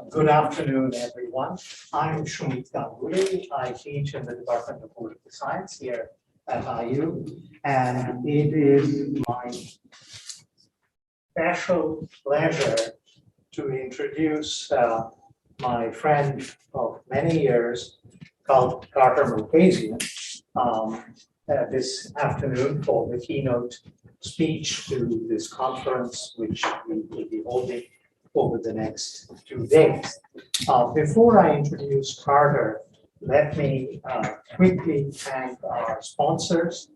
Good afternoon, everyone. I'm Shumit Ganguly. I teach in the Department of Political Science here at IU, and it is my special pleasure to introduce my friend of many years, called Carter Malkasian, this afternoon for the keynote speech to this conference, which we will be holding over the next 2 days. Before I introduce Carter, let me quickly thank our sponsors.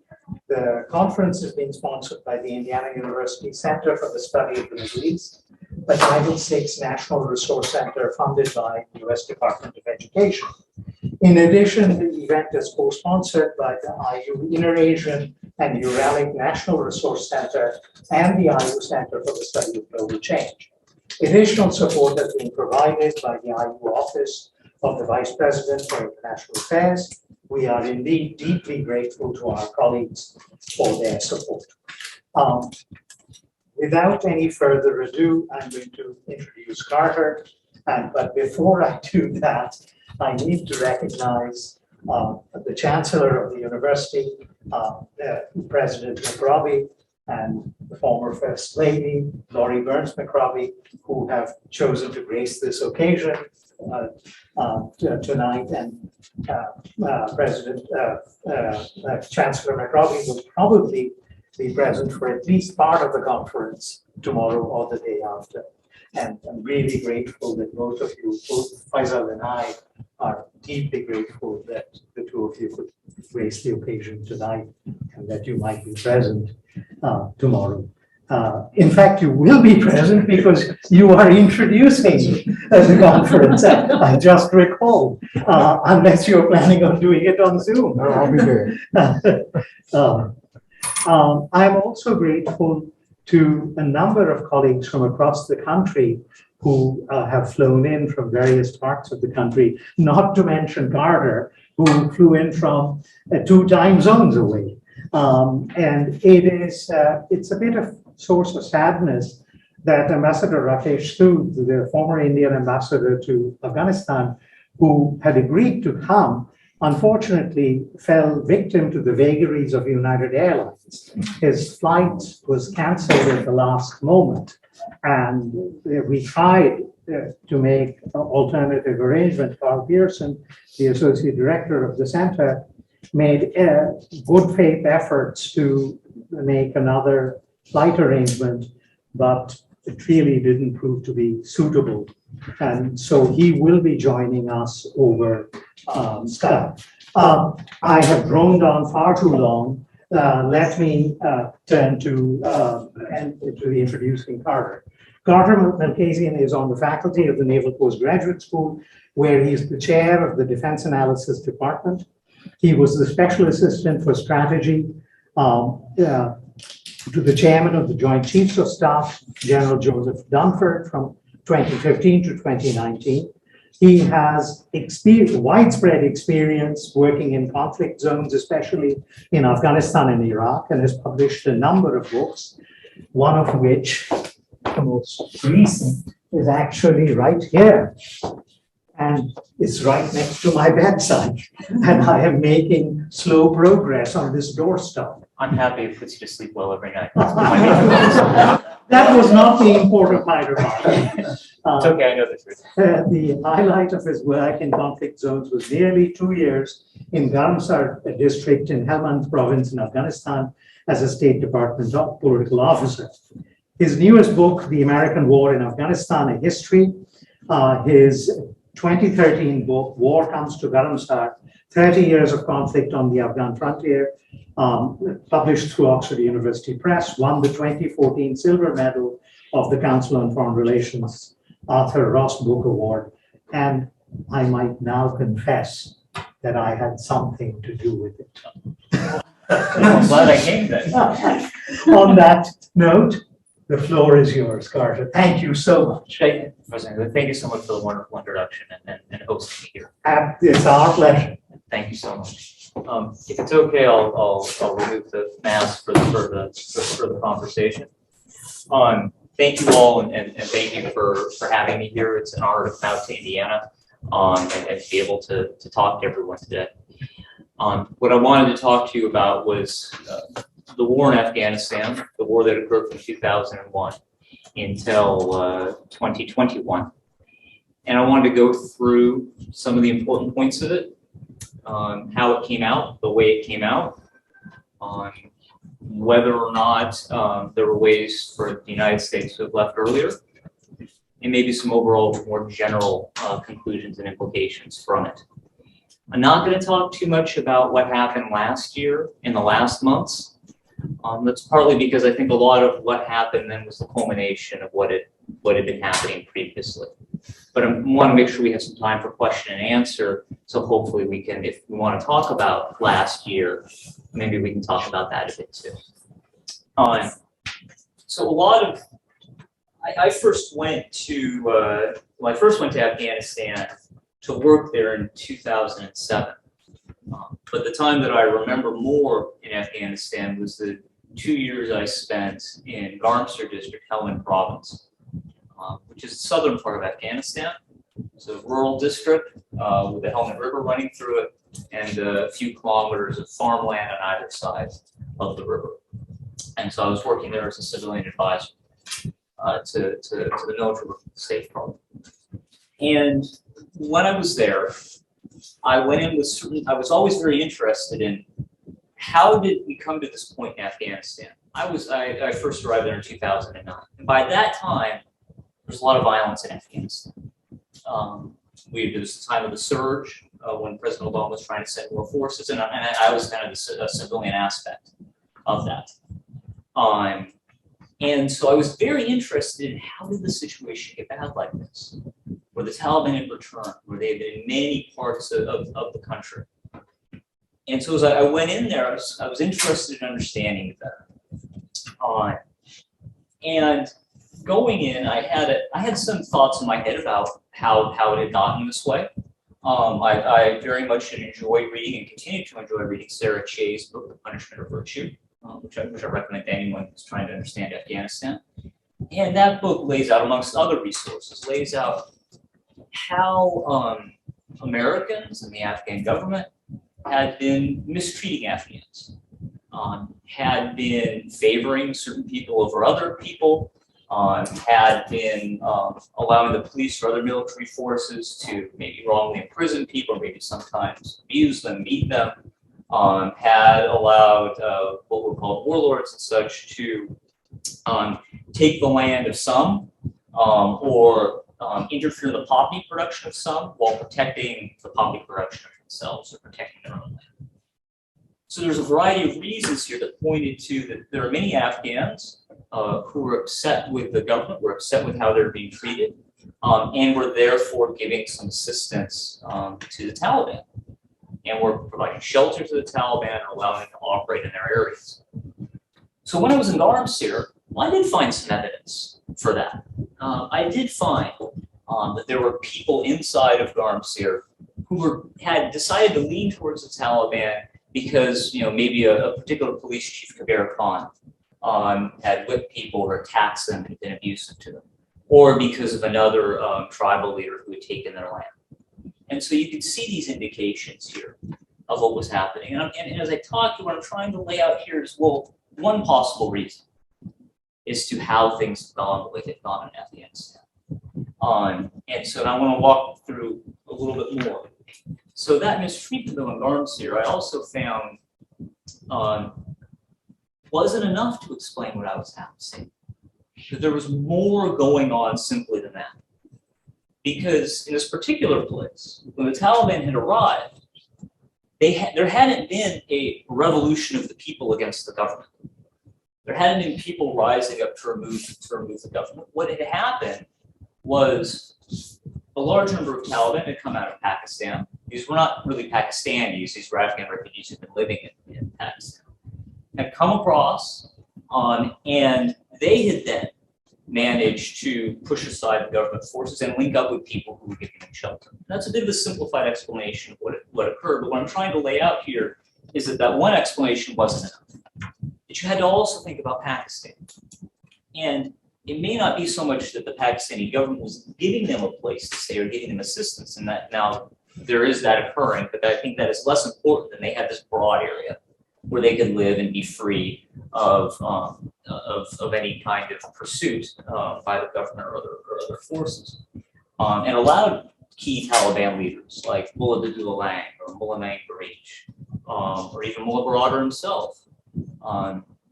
The conference is being sponsored by the Indiana University Center for the Study of the Middle East, the Title VI National Resource Center funded by the U.S. Department of Education. In addition, the event is co-sponsored by the IU Inter-Asian and Uralic National Resource Center and the IU Center for the Study of Global Change. Additional support has been provided by the IU Office of the Vice President for International Affairs. We are indeed deeply grateful to our colleagues for their support. Without any further ado, I'm going to introduce Carter. But before I do that, I need to recognize the Chancellor of the University, President McRobbie, and the former First Lady, Laurie Burns McRobbie, who have chosen to grace this occasion tonight. And Chancellor McRobbie will probably be present for at least part of the conference tomorrow or the day after. And I'm really grateful that both of you, both Faisal and I, are deeply grateful that the two of you could grace the occasion tonight and that you might be present tomorrow. In fact, you will be present because you are introducing the conference. I just recall, unless you're planning on doing it on Zoom. No, I'll be there. I'm also grateful to a number of colleagues from across the country who have flown in from various parts of the country, not to mention Carter, who flew in from 2 time zones away. And it's a bit of source of sadness that Ambassador Rakesh Sood, the former Indian ambassador to Afghanistan, who had agreed to come, unfortunately fell victim to the vagaries of United Airlines. His flight was canceled at the last moment, and we tried to make an alternative arrangement. Carl Pearson, the associate director of the center, made good faith efforts to make another flight arrangement, but it really didn't prove to be suitable. And so he will be joining us over Skype. I have droned on far too long. Let me turn to the introducing Carter. Carter Malkasian is on the faculty of the Naval Postgraduate School, where he is the chair of the Defense Analysis Department. He was the special assistant for strategy to the chairman of the Joint Chiefs of Staff, General Joseph Dunford, from 2015 to 2019. He has widespread experience working in conflict zones, especially in Afghanistan and Iraq, and has published a number of books, one of which, the most recent, is actually right here. And it's right next to my bedside. And I am making slow progress on this doorstop. I'm happy it puts you to sleep well every night. That was not the import of my remark. It's okay, I know the truth. The highlight of his work in conflict zones was nearly 2 years in Garamsar district in Helmand province in Afghanistan as a State Department political officer. His newest book, The American War in Afghanistan, A History, his 2013 book, War Comes to Garamsar, 30 Years of Conflict on the Afghan Frontier, published through Oxford University Press, won the 2014 Silver Medal of the Council on Foreign Relations Arthur Ross Book Award, and I might now confess that I had something to do with it. I'm glad I came then. On that note, the floor is yours, Carter. Thank you so much. Thank you so much for the wonderful introduction and hosting me here. It's our pleasure. Thank you so much. If it's okay, I'll remove the mask for the conversation. Thank you all, and thank you for having me here. It's an honor to come out to Indiana and to be able to talk to everyone today. What I wanted to talk to you about was the war in Afghanistan, the war that occurred from 2001 until 2021. And I wanted to go through some of the important points of it, how it came out, the way it came out, whether or not there were ways for the United States to have left earlier, and maybe some overall more general conclusions and implications from it. I'm not going to talk too much about what happened last year in the last months. That's partly because I think a lot of what happened then was the culmination of what had been happening previously. But I want to make sure we have some time for question and answer. So hopefully we can, if we want to talk about last year, maybe we can talk about that a bit too. So a lot of, I first went to, when I first went to Afghanistan to work there in 2007. But the time that I remember more in Afghanistan was the 2 years I spent in Garmsir district, Helmand province, which is the southern part of Afghanistan. It's a rural district with the Helmand River running through it and a few kilometers of farmland on either side of the river. And so I was working there as a civilian advisor to the military state part. And when I was there, I went in with certain, I was always very interested in how did we come to this point in Afghanistan. I first arrived there in 2009. And by that time, there was a lot of violence in Afghanistan. It was the time of the surge when President Obama was trying to send more forces, and I was kind of the civilian aspect of that. And so I was very interested in how did the situation get bad like this, where the Taliban had returned, where they had been in many parts of the country. And so as I went in there, I was interested in understanding it better. And going in, I had some thoughts in my head about how it had gotten this way. I very much enjoyed reading and continue to enjoy reading Sarah Che's book, The Punishment of Virtue, which I recommend to anyone who's trying to understand Afghanistan. And that book lays out, amongst other resources, lays out how Americans and the Afghan government had been mistreating Afghans, had been favoring certain people over other people, had been allowing the police or other military forces to maybe wrongly imprison people, maybe sometimes abuse them, beat them, had allowed what were called warlords and such to take the land of some or interfere in the poppy production of some while protecting the poppy production of themselves or protecting their own land. So there's a variety of reasons here that pointed to that there are many Afghans who were upset with the government, were upset with how they're being treated, and were therefore giving some assistance to the Taliban. And were providing shelter to the Taliban and allowing them to operate in their areas. So when I was in Garmsir, I did find some evidence for that. I did find that there were people inside of Garmsir who had decided to lean towards the Taliban because maybe a particular police chief, Kabir Khan, had whipped people or taxed them and been abusive to them, or because of another tribal leader who had taken their land. And so you can see these indications here of what was happening. And as I talk to you, what I'm trying to lay out here is, well, one possible reason is to how things have gone the way they've gone in Afghanistan. And so I want to walk through a little bit more. So that mistreatment of Garmsir, I also found wasn't enough to explain what I was saying. That there was more going on simply than that. Because in this particular place, when the Taliban had arrived, there hadn't been a revolution of the people against the government. There hadn't been people rising up to remove the government. What had happened was a large number of Taliban had come out of Pakistan. These were not really Pakistanis, these were Afghan refugees who'd been living in Pakistan. Had come across, and they had then managed to push aside the government forces and link up with people who were giving them shelter. That's a bit of a simplified explanation of what occurred, but what I'm trying to lay out here is that one explanation wasn't enough. That you had to also think about Pakistan. And it may not be so much that the Pakistani government was giving them a place to stay or giving them assistance, and that now there is that occurring, but I think that is less important than they had this broad area where they could live and be free of any kind of pursuit by the government or other forces, and allowed key Taliban leaders like Mullah Abdullah Lang or Mullah Mangarij, or even Mullah Baradar himself,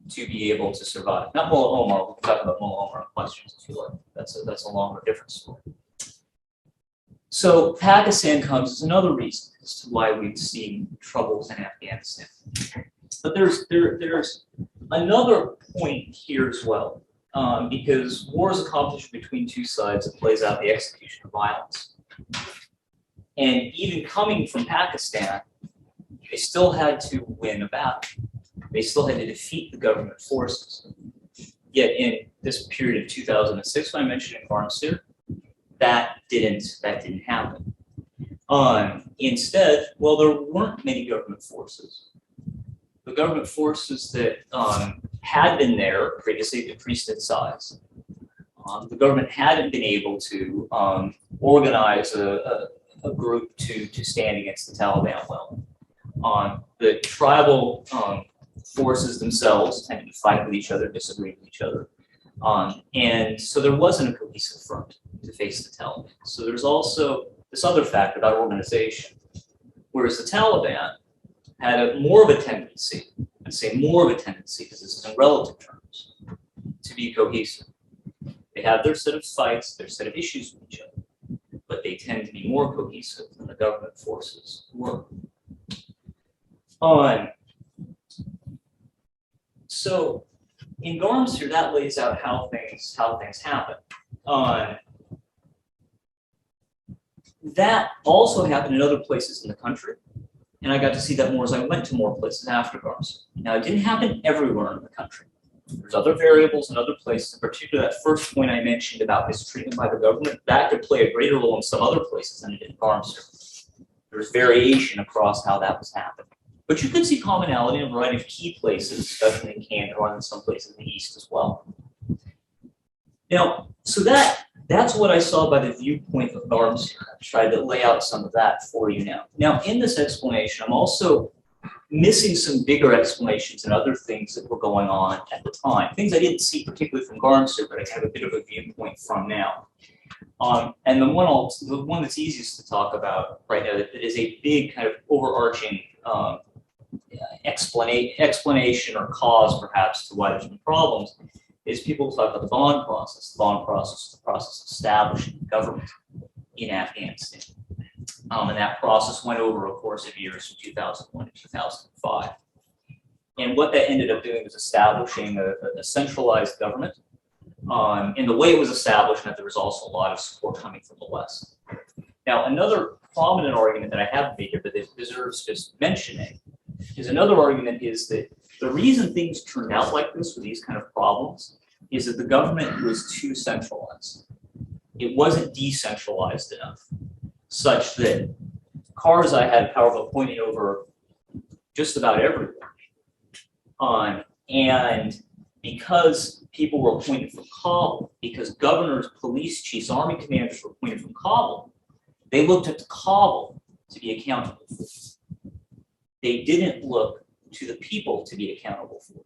to be able to survive. Not Mullah Omar. We'll talk about Mullah Omar in questions if you like. That's a longer, different story. So Pakistan comes as another reason as to why we've seen troubles in Afghanistan. But there's another point here as well, because war is accomplished between two sides that plays out the execution of violence. And even coming from Pakistan, they still had to win a battle. They still had to defeat the government forces. Yet in this period of 2006, when I mentioned in Garmsir, that didn't happen. Instead, well, there weren't many government forces. The government forces that had been there previously decreased in size. The government hadn't been able to organize a group to stand against the Taliban well. The tribal forces themselves tended to fight with each other, disagree with each other. And so there wasn't a cohesive front to face the Taliban. So there's also this other factor about organization, whereas the Taliban had more of a tendency, I'd say more of a tendency, because this is in relative terms, to be cohesive. They have their set of fights, their set of issues with each other, but they tend to be more cohesive than the government forces were. So in Garmsir, that lays out how things happen. That also happened in other places in the country, and I got to see that more as I went to more places after Garmsir. Now, it didn't happen everywhere in the country. There's other variables in other places, in particular that first point I mentioned about mistreatment by the government, that could play a greater role in some other places than it did in Garmsir. There's variation across how that was happening. But you could see commonality in a variety of key places, especially in Kandahar and some places in the east as well. Now, so that's what I saw by the viewpoint of Garmsir. I've tried to lay out some of that for you now. Now, in this explanation, I'm also missing some bigger explanations and other things that were going on at the time. Things I didn't see particularly from Garmsir, but I have a bit of a viewpoint from now. And the one that's easiest to talk about right now that is a big kind of overarching explanation or cause perhaps to why there's been problems is people talk about the bond process. The bond process is the process of establishing government in Afghanistan. And that process went over a course of years from 2001 to 2005. And what that ended up doing was establishing a centralized government. And the way it was established meant there was also a lot of support coming from the West. Now, another prominent argument that I have made here, but it deserves just mentioning, is another argument is that the reason things turned out like this with these kind of problems is that the government was too centralized. It wasn't decentralized enough, such that Karzai had power of appointing over just about everyone. And because people were appointed from Kabul, because governors, police chiefs, army commanders were appointed from Kabul, they looked at Kabul to be accountable for. They didn't look to the people to be accountable for.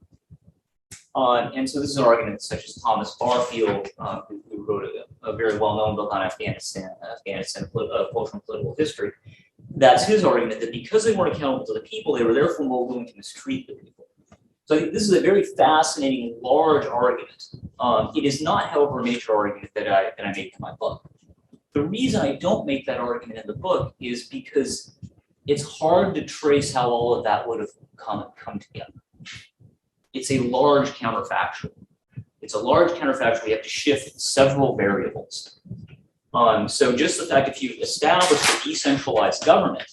And so this is an argument such as Thomas Barfield, who wrote a very well-known book on Afghanistan, cultural and political history. That's his argument, that because they weren't accountable to the people, they were therefore more willing to mistreat the people. So I think this is a very fascinating, large argument. It is not, however, a major argument that I make in my book. The reason I don't make that argument in the book is because it's hard to trace how all of that would have come together. It's a large counterfactual. It's a large counterfactual. We have to shift several variables. So just the fact if you establish a decentralized government,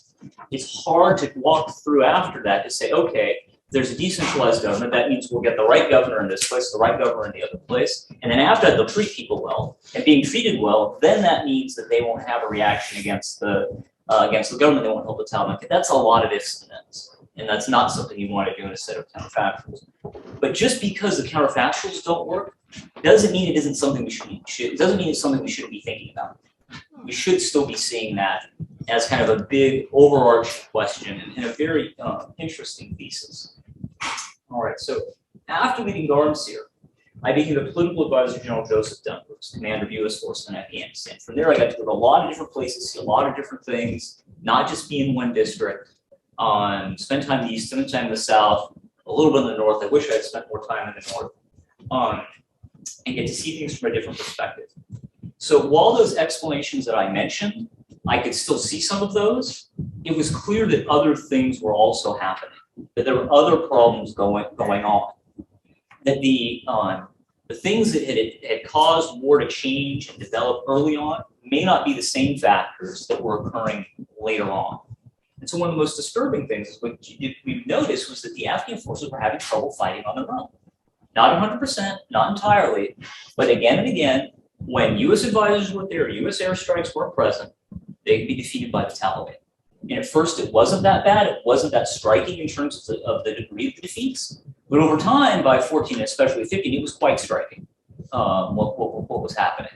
it's hard to walk through after that to say, okay, there's a decentralized government. That means we'll get the right governor in this place, the right governor in the other place. And then after that, they'll treat people well. And being treated well, then that means that they won't have a reaction against the government. They won't help the Taliban. That's a lot of ifs and thens. And that's not something you want to do in a set of counterfactuals. But just because the counterfactuals don't work, doesn't mean it isn't something we should. It doesn't mean it's something we shouldn't be thinking about. We should still be seeing that as kind of a big overarching question and a very interesting thesis. All right, so after leaving Garmsir, I became the political advisor to General Joseph Dunford, commander of U.S. forces in Afghanistan. From there, I got to go to a lot of different places, see a lot of different things, not just be in one district. Spend time in the east, spend time in the south, a little bit in the north. I wish I had spent more time in the north, and get to see things from a different perspective. So while those explanations that I mentioned, I could still see some of those, it was clear that other things were also happening, that there were other problems going on, that the things that had caused war to change and develop early on may not be the same factors that were occurring later on. And so one of the most disturbing things is what we've noticed was that the Afghan forces were having trouble fighting on their own. Not 100%, not entirely, but again and again, when U.S. advisors were there, U.S. airstrikes weren't present, they'd be defeated by the Taliban. And at first, it wasn't that bad. It wasn't that striking in terms of the degree of the defeats. But over time, by 14, especially 15, it was quite striking what was happening.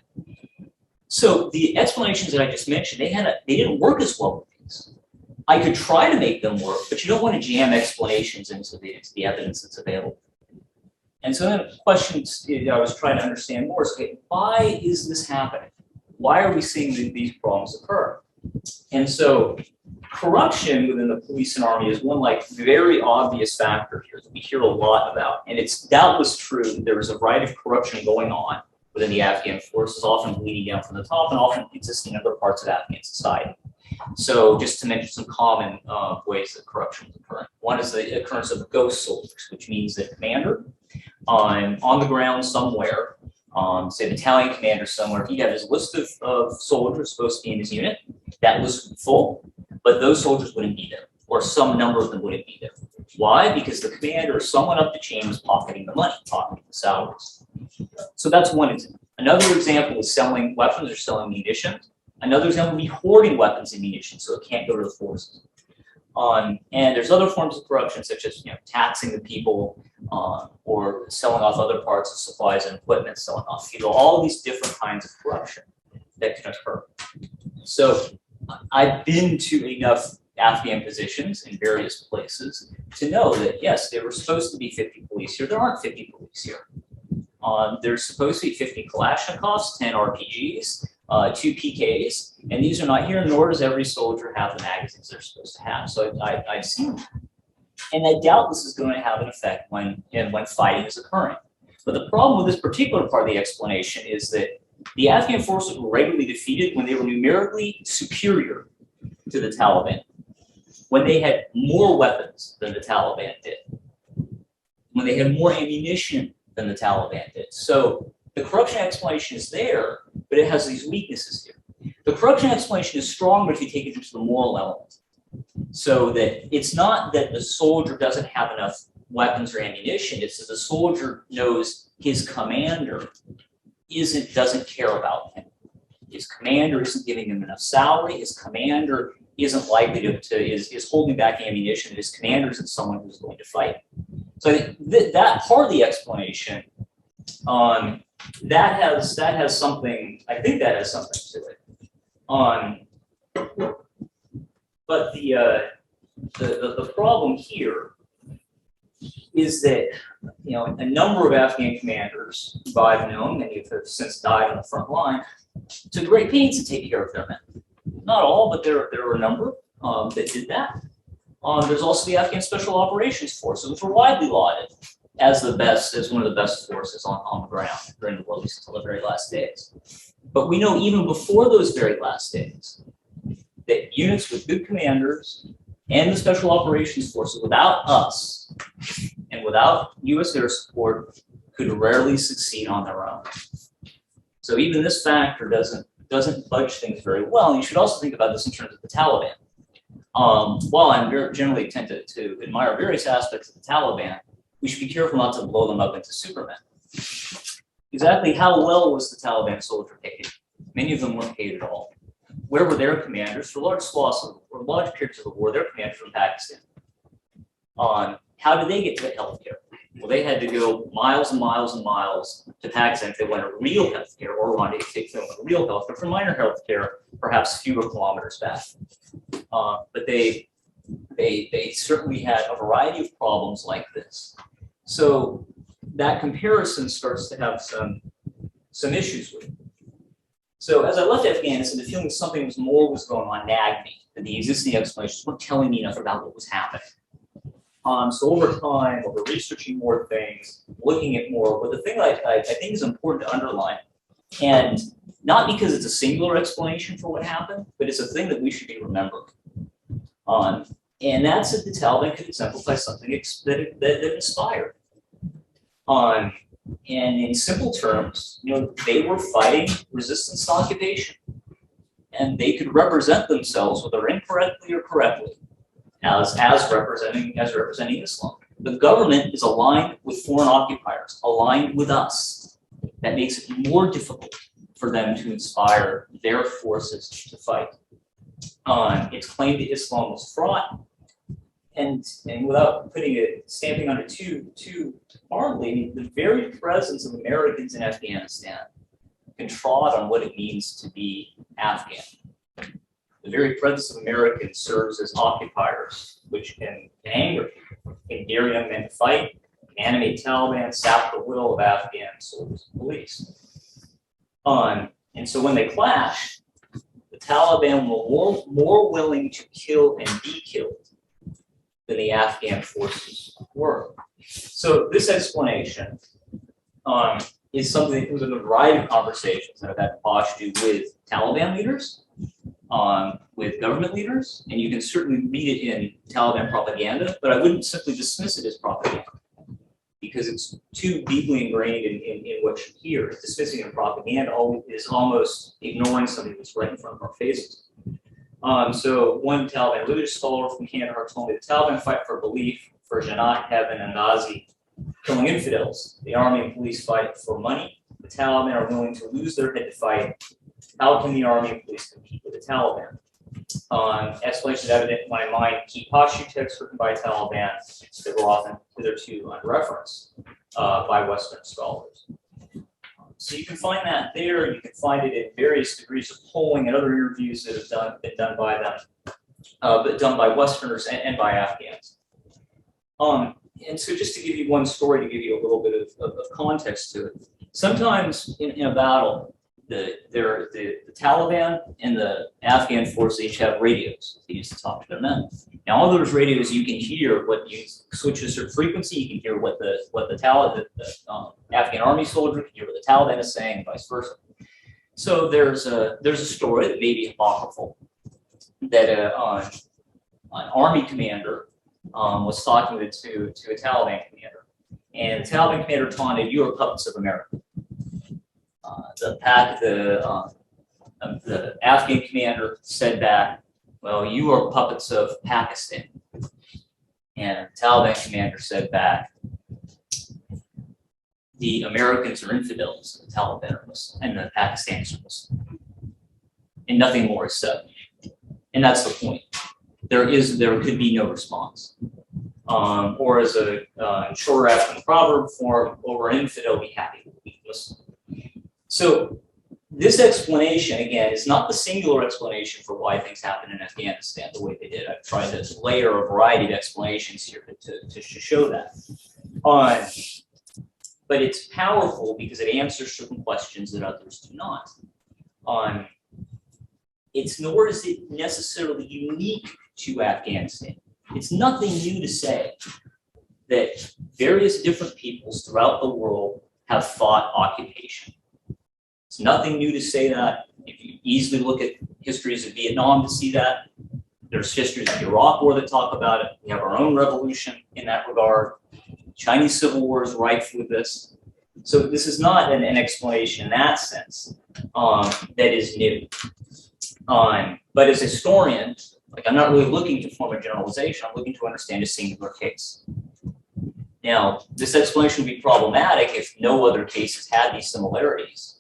So the explanations that I just mentioned, they didn't work as well with these. I could try to make them work, but you don't want to jam explanations into the evidence that's available. And so then the questions I was trying to understand more is, okay, why is this happening? Why are we seeing these problems occur? And so corruption within the police and army is one very obvious factor here that we hear a lot about. And it's doubtless true that there is a variety of corruption going on within the Afghan forces, often bleeding down from the top and often existing in other parts of Afghan society. So just to mention some common ways that corruption is occurring. One is the occurrence of ghost soldiers, which means that commander on the ground somewhere, say battalion commander somewhere, he'd have his list of soldiers supposed to be in his unit. That list would be full, but those soldiers wouldn't be there, or some number of them wouldn't be there. Why? Because the commander or someone up the chain was pocketing the money, pocketing the salaries. So that's one example. Another example is selling weapons or selling munitions. Another example would be hoarding weapons and munitions so it can't go to the forces. And there's other forms of corruption, such as taxing the people or selling off other parts of supplies and equipment, selling off fuel, all of these different kinds of corruption that can occur. So I've been to enough Afghan positions in various places to know that, yes, there were supposed to be 50 police here. There aren't 50 police here. There's supposed to be 50 Kalashnikovs, 10 RPGs, 2 PKs, and these are not here, nor does every soldier have the magazines they're supposed to have. So I've seen that. And that doubtless is going to have an effect when fighting is occurring. But the problem with this particular part of the explanation is that the Afghan forces were regularly defeated when they were numerically superior to the Taliban, when they had more weapons than the Taliban did, when they had more ammunition than the Taliban did. So the corruption explanation is there, but it has these weaknesses here. The corruption explanation is stronger if you take it into the moral element. So that it's not that the soldier doesn't have enough weapons or ammunition, it's that the soldier knows his commander doesn't care about him. His commander isn't giving him enough salary, his commander isn't likely is holding back ammunition, his commander isn't someone who's going to fight. So I think that part of the explanation, that has something, I think that has something to it. But the problem here is that a number of Afghan commanders who I've known, many have since died on the front line, took great pains to take care of their men. Not all, but there were a number that did that. There's also the Afghan Special Operations Forces, which were widely lauded as one of the best forces on the ground during the war, at least until the very last days. But we know even before those very last days that units with good commanders and the Special Operations Forces, without us and without U.S. air support, could rarely succeed on their own. So even this factor doesn't doesn't budge things very well. And you should also think about this in terms of the Taliban. While I generally tend to admire various aspects of the Taliban, we should be careful not to blow them up into Supermen. Exactly how well was the Taliban soldier paid? Many of them weren't paid at all. Where were their commanders? For large swaths or large periods of the war, their commanders from Pakistan. How did they get to health care? Well, they had to go miles and miles and miles to Pakistan if they wanted real health care, or wanted to take them real health care. For minor health care, perhaps fewer kilometers back. But they certainly had a variety of problems like this. So that comparison starts to have some issues with it. So as I left Afghanistan, the feeling something more was going on nagged me, that the existing explanations weren't telling me enough about what was happening. So over time, over researching more things, looking at more, but the thing I think is important to underline, and not because it's a singular explanation for what happened, but it's a thing that we should be remembering. And that's that the Taliban could exemplify something that inspired. And in simple terms, they were fighting resistance to occupation, and they could represent themselves, whether incorrectly or correctly, as representing Islam. The government is aligned with foreign occupiers, aligned with us. That makes it more difficult for them to inspire their forces to fight. It's claimed that Islam was fraught, and without stamping on it too hardly, the very presence of Americans in Afghanistan can trod on what it means to be Afghan. The very presence of Americans serves as occupiers, which can anger people, can dare young men to fight, can animate Taliban, sap the will of Afghan soldiers and police. And so when they clash, the Taliban were more willing to kill and be killed than the Afghan forces were. So this explanation is something that was in a variety of conversations that I've had Posh do with Taliban leaders, with government leaders, and you can certainly read it in Taliban propaganda, but I wouldn't simply dismiss it as propaganda because it's too deeply ingrained in what you hear. Dismissing it as propaganda is almost ignoring something that's right in front of our faces. So one Taliban religious scholar from Kandahar told me the Taliban fight for belief, for Jannat, heaven, and Ghazi, killing infidels. The army and police fight for money. The Taliban are willing to lose their head to fight. How can the army and police compete with the Taliban? Explanations evident in my mind, key Pashtun texts written by Taliban that were often hitherto unreferenced by Western scholars. So you can find that there. You can find it in various degrees of polling and other interviews that have been done by them, but done by Westerners and by Afghans. And so just to give you one story, to give you a little bit of context to it, sometimes in a battle, the Taliban and the Afghan forces each have radios they use to talk to their men. Now, all those radios, you can hear what you switch a certain frequency. You can hear what the Afghan army soldier can hear what the Taliban is saying, and vice versa. So there's a story that may be apocryphal that an army commander was talking to a Taliban commander, and the Taliban commander taunted, "You are puppets of America." The Afghan commander said back, "Well, you are puppets of Pakistan." And the Taliban commander said back, "The Americans are infidels, the Taliban are Muslim, and the Pakistanis are Muslim." And nothing more is said. And that's the point. There could be no response. Or as a shorter African proverb form, over an infidel, be happy with the Muslim. So this explanation, again, is not the singular explanation for why things happen in Afghanistan the way they did. I've tried to layer a variety of explanations here to show that. But it's powerful because it answers certain questions that others do not. Nor is it necessarily unique to Afghanistan. It's nothing new to say that various different peoples throughout the world have fought occupation. It's nothing new to say that. If you easily look at histories of Vietnam to see that, there's histories of the Iraq War that talk about it. We have our own revolution in that regard. Chinese Civil War is rife with this. So this is not an explanation in that sense that is new. But as a historian, like I'm not really looking to form a generalization, I'm looking to understand a singular case. Now, this explanation would be problematic if no other cases had these similarities,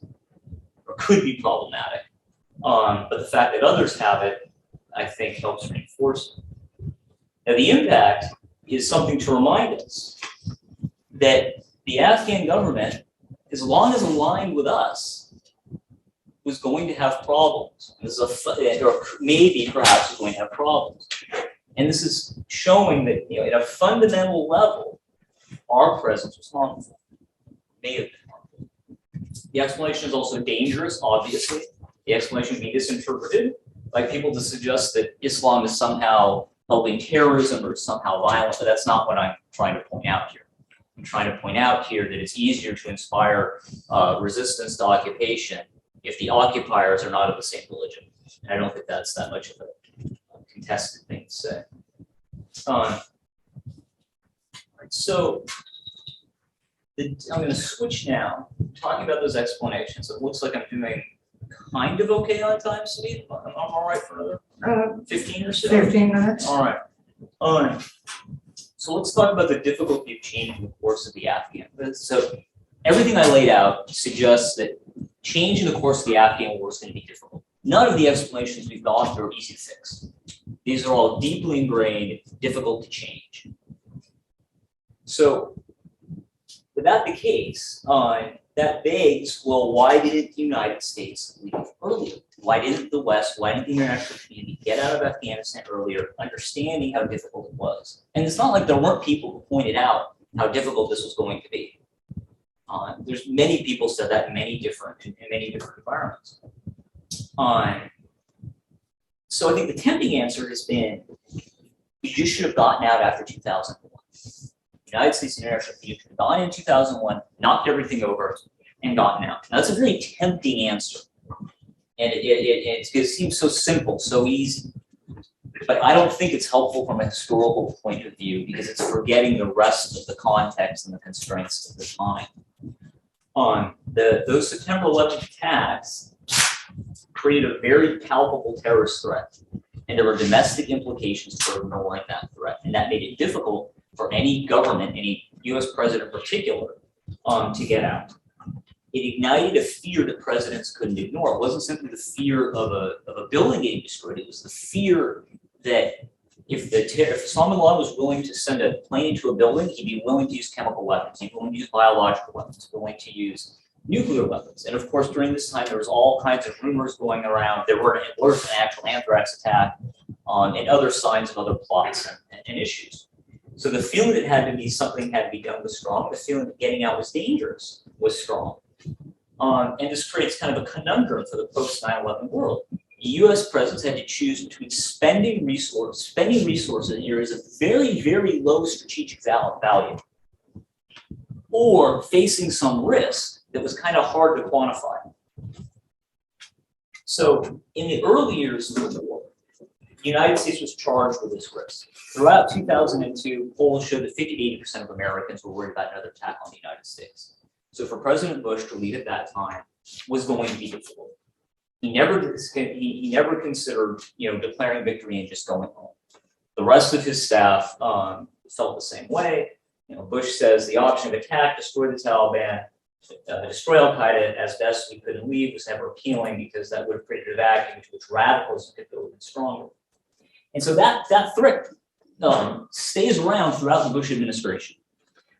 or could be problematic. But the fact that others have it, I think, helps reinforce it. Now, the impact is something to remind us that the Afghan government, as long as aligned with us, was going to have problems. This is or maybe perhaps was going to have problems. And this is showing that, at a fundamental level, our presence was harmful, may have been harmful. The explanation is also dangerous, obviously. The explanation can be misinterpreted by people to suggest that Islam is somehow helping terrorism or somehow violent, but that's not what I'm trying to point out here. I'm trying to point out here that it's easier to inspire resistance to occupation if the occupiers are not of the same religion. And I don't think that's that much of a contested thing to say. So I'm going to switch now, talking about those explanations. It looks like I'm doing kind of okay on time, Steve. I'm all right for another 15 or so. 15 minutes. All right. So let's talk about the difficulty of changing the course of the Afghan. So everything I laid out suggests that changing the course of the Afghan war is going to be difficult. None of the explanations we've gone through are easy to fix. These are all deeply ingrained, difficult to change. So, with that the case, that begs, well, why didn't the United States leave earlier? Why didn't the West, why didn't the international community get out of Afghanistan earlier, understanding how difficult it was? And it's not like there weren't people who pointed out how difficult this was going to be. There's many people said that in many different environments. So I think the tempting answer has been, we just should have gotten out after 2001. The United States international community should have gone in 2001, knocked everything over, and gotten out. Now, that's a very tempting answer. And it seems so simple, so easy. But I don't think it's helpful from a historical point of view because it's forgetting the rest of the context and the constraints of the time. Those September 11th attacks created a very palpable terrorist threat. And there were domestic implications for ignoring that threat. And that made it difficult for any government, any US president in particular, to get out. It ignited a fear that presidents couldn't ignore. It wasn't simply the fear of a building getting destroyed. It was the fear that if Osama bin Laden was willing to send a plane into a building, he'd be willing to use chemical weapons. He'd be willing to use biological weapons, willing to use nuclear weapons. And of course, during this time, there was all kinds of rumors going around. There were alerts of an actual anthrax attack and other signs of other plots and issues. So the feeling that had to be something had to be done was strong. The feeling that getting out was dangerous was strong. And this creates kind of a conundrum for the post 9/11 world. The U.S. presidents had to choose between spending resources in areas of very, very low strategic value, or facing some risk that was kind of hard to quantify. So in the early years of the war, the United States was charged with this risk. Throughout 2002, polls showed that 50 to 80% of Americans were worried about another attack on the United States. So for President Bush to lead at that time was going to be difficult. He never considered, declaring victory and just going home. The rest of his staff felt the same way. Bush says the option of attack, destroy the Taliban, destroy Al Qaeda as best we could and leave was never appealing because that would have created a vacuum into which radicals could build even stronger. And so that threat stays around throughout the Bush administration.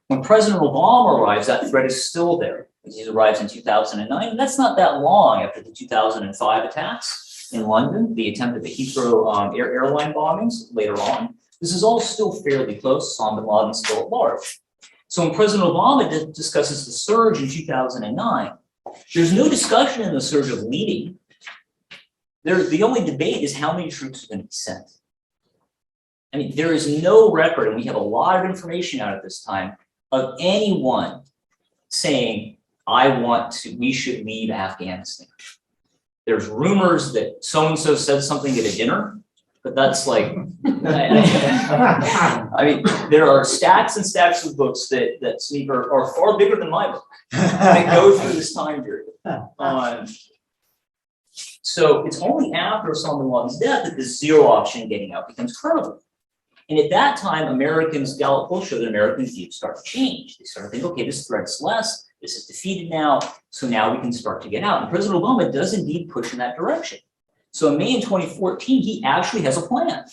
When President Obama arrives, that threat is still there. He arrives in 2009, and that's not that long after the 2005 attacks in London, the attempt at the Heathrow airline bombings later on. This is all still fairly close. Osama bin Laden still at large. So when President Obama discusses the surge in 2009, there's no discussion in the surge of leading. The only debate is how many troops are going to be sent. I mean, there is no record, and we have a lot of information out at this time, of anyone saying, we should leave Afghanistan. There's rumors that so-and-so said something at a dinner, but that's like, I mean, there are stacks and stacks of books that Steve are far bigger than my book that go through this time period. So it's only after Osama bin Laden's death that the zero option getting out becomes credible. And at that time, Americans, Gallup polls show that American views start to change. They start to think, okay, this threat's less, this is defeated now, so now we can start to get out. And President Obama does indeed push in that direction. So in May in 2014, he actually has a plan.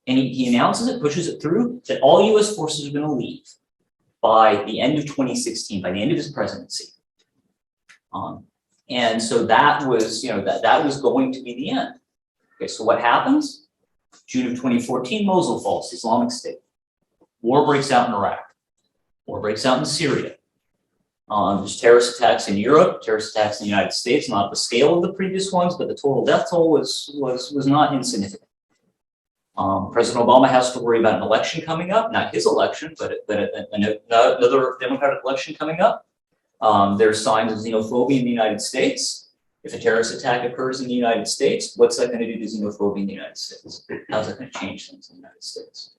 And he announces it, pushes it through, that all US forces are going to leave by the end of 2016, by the end of his presidency. And so that was, that was going to be the end. Okay, so what happens? June of 2014, Mosul falls, Islamic State. War breaks out in Iraq. War breaks out in Syria. There's terrorist attacks in Europe, terrorist attacks in the United States, not the scale of the previous ones, but the total death toll was not insignificant. President Obama has to worry about an election coming up, not his election, but another Democratic election coming up. There's signs of xenophobia in the United States. If a terrorist attack occurs in the United States, what's that going to do to xenophobia in the United States? How's that going to change things in the United States?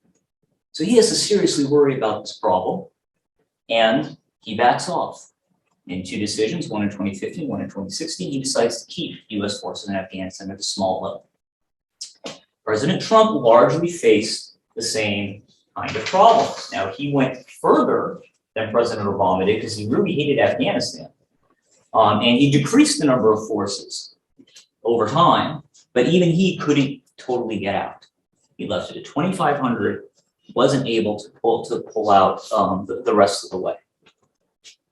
So he has to seriously worry about this problem, and he backs off. In two decisions, one in 2015, one in 2016, he decides to keep US forces in Afghanistan at a small level. President Trump largely faced the same kind of problems. Now, he went further than President Obama did because he really hated Afghanistan. And he decreased the number of forces over time, but even he couldn't totally get out. He left it at 2,500, wasn't able to pull out the rest of the way.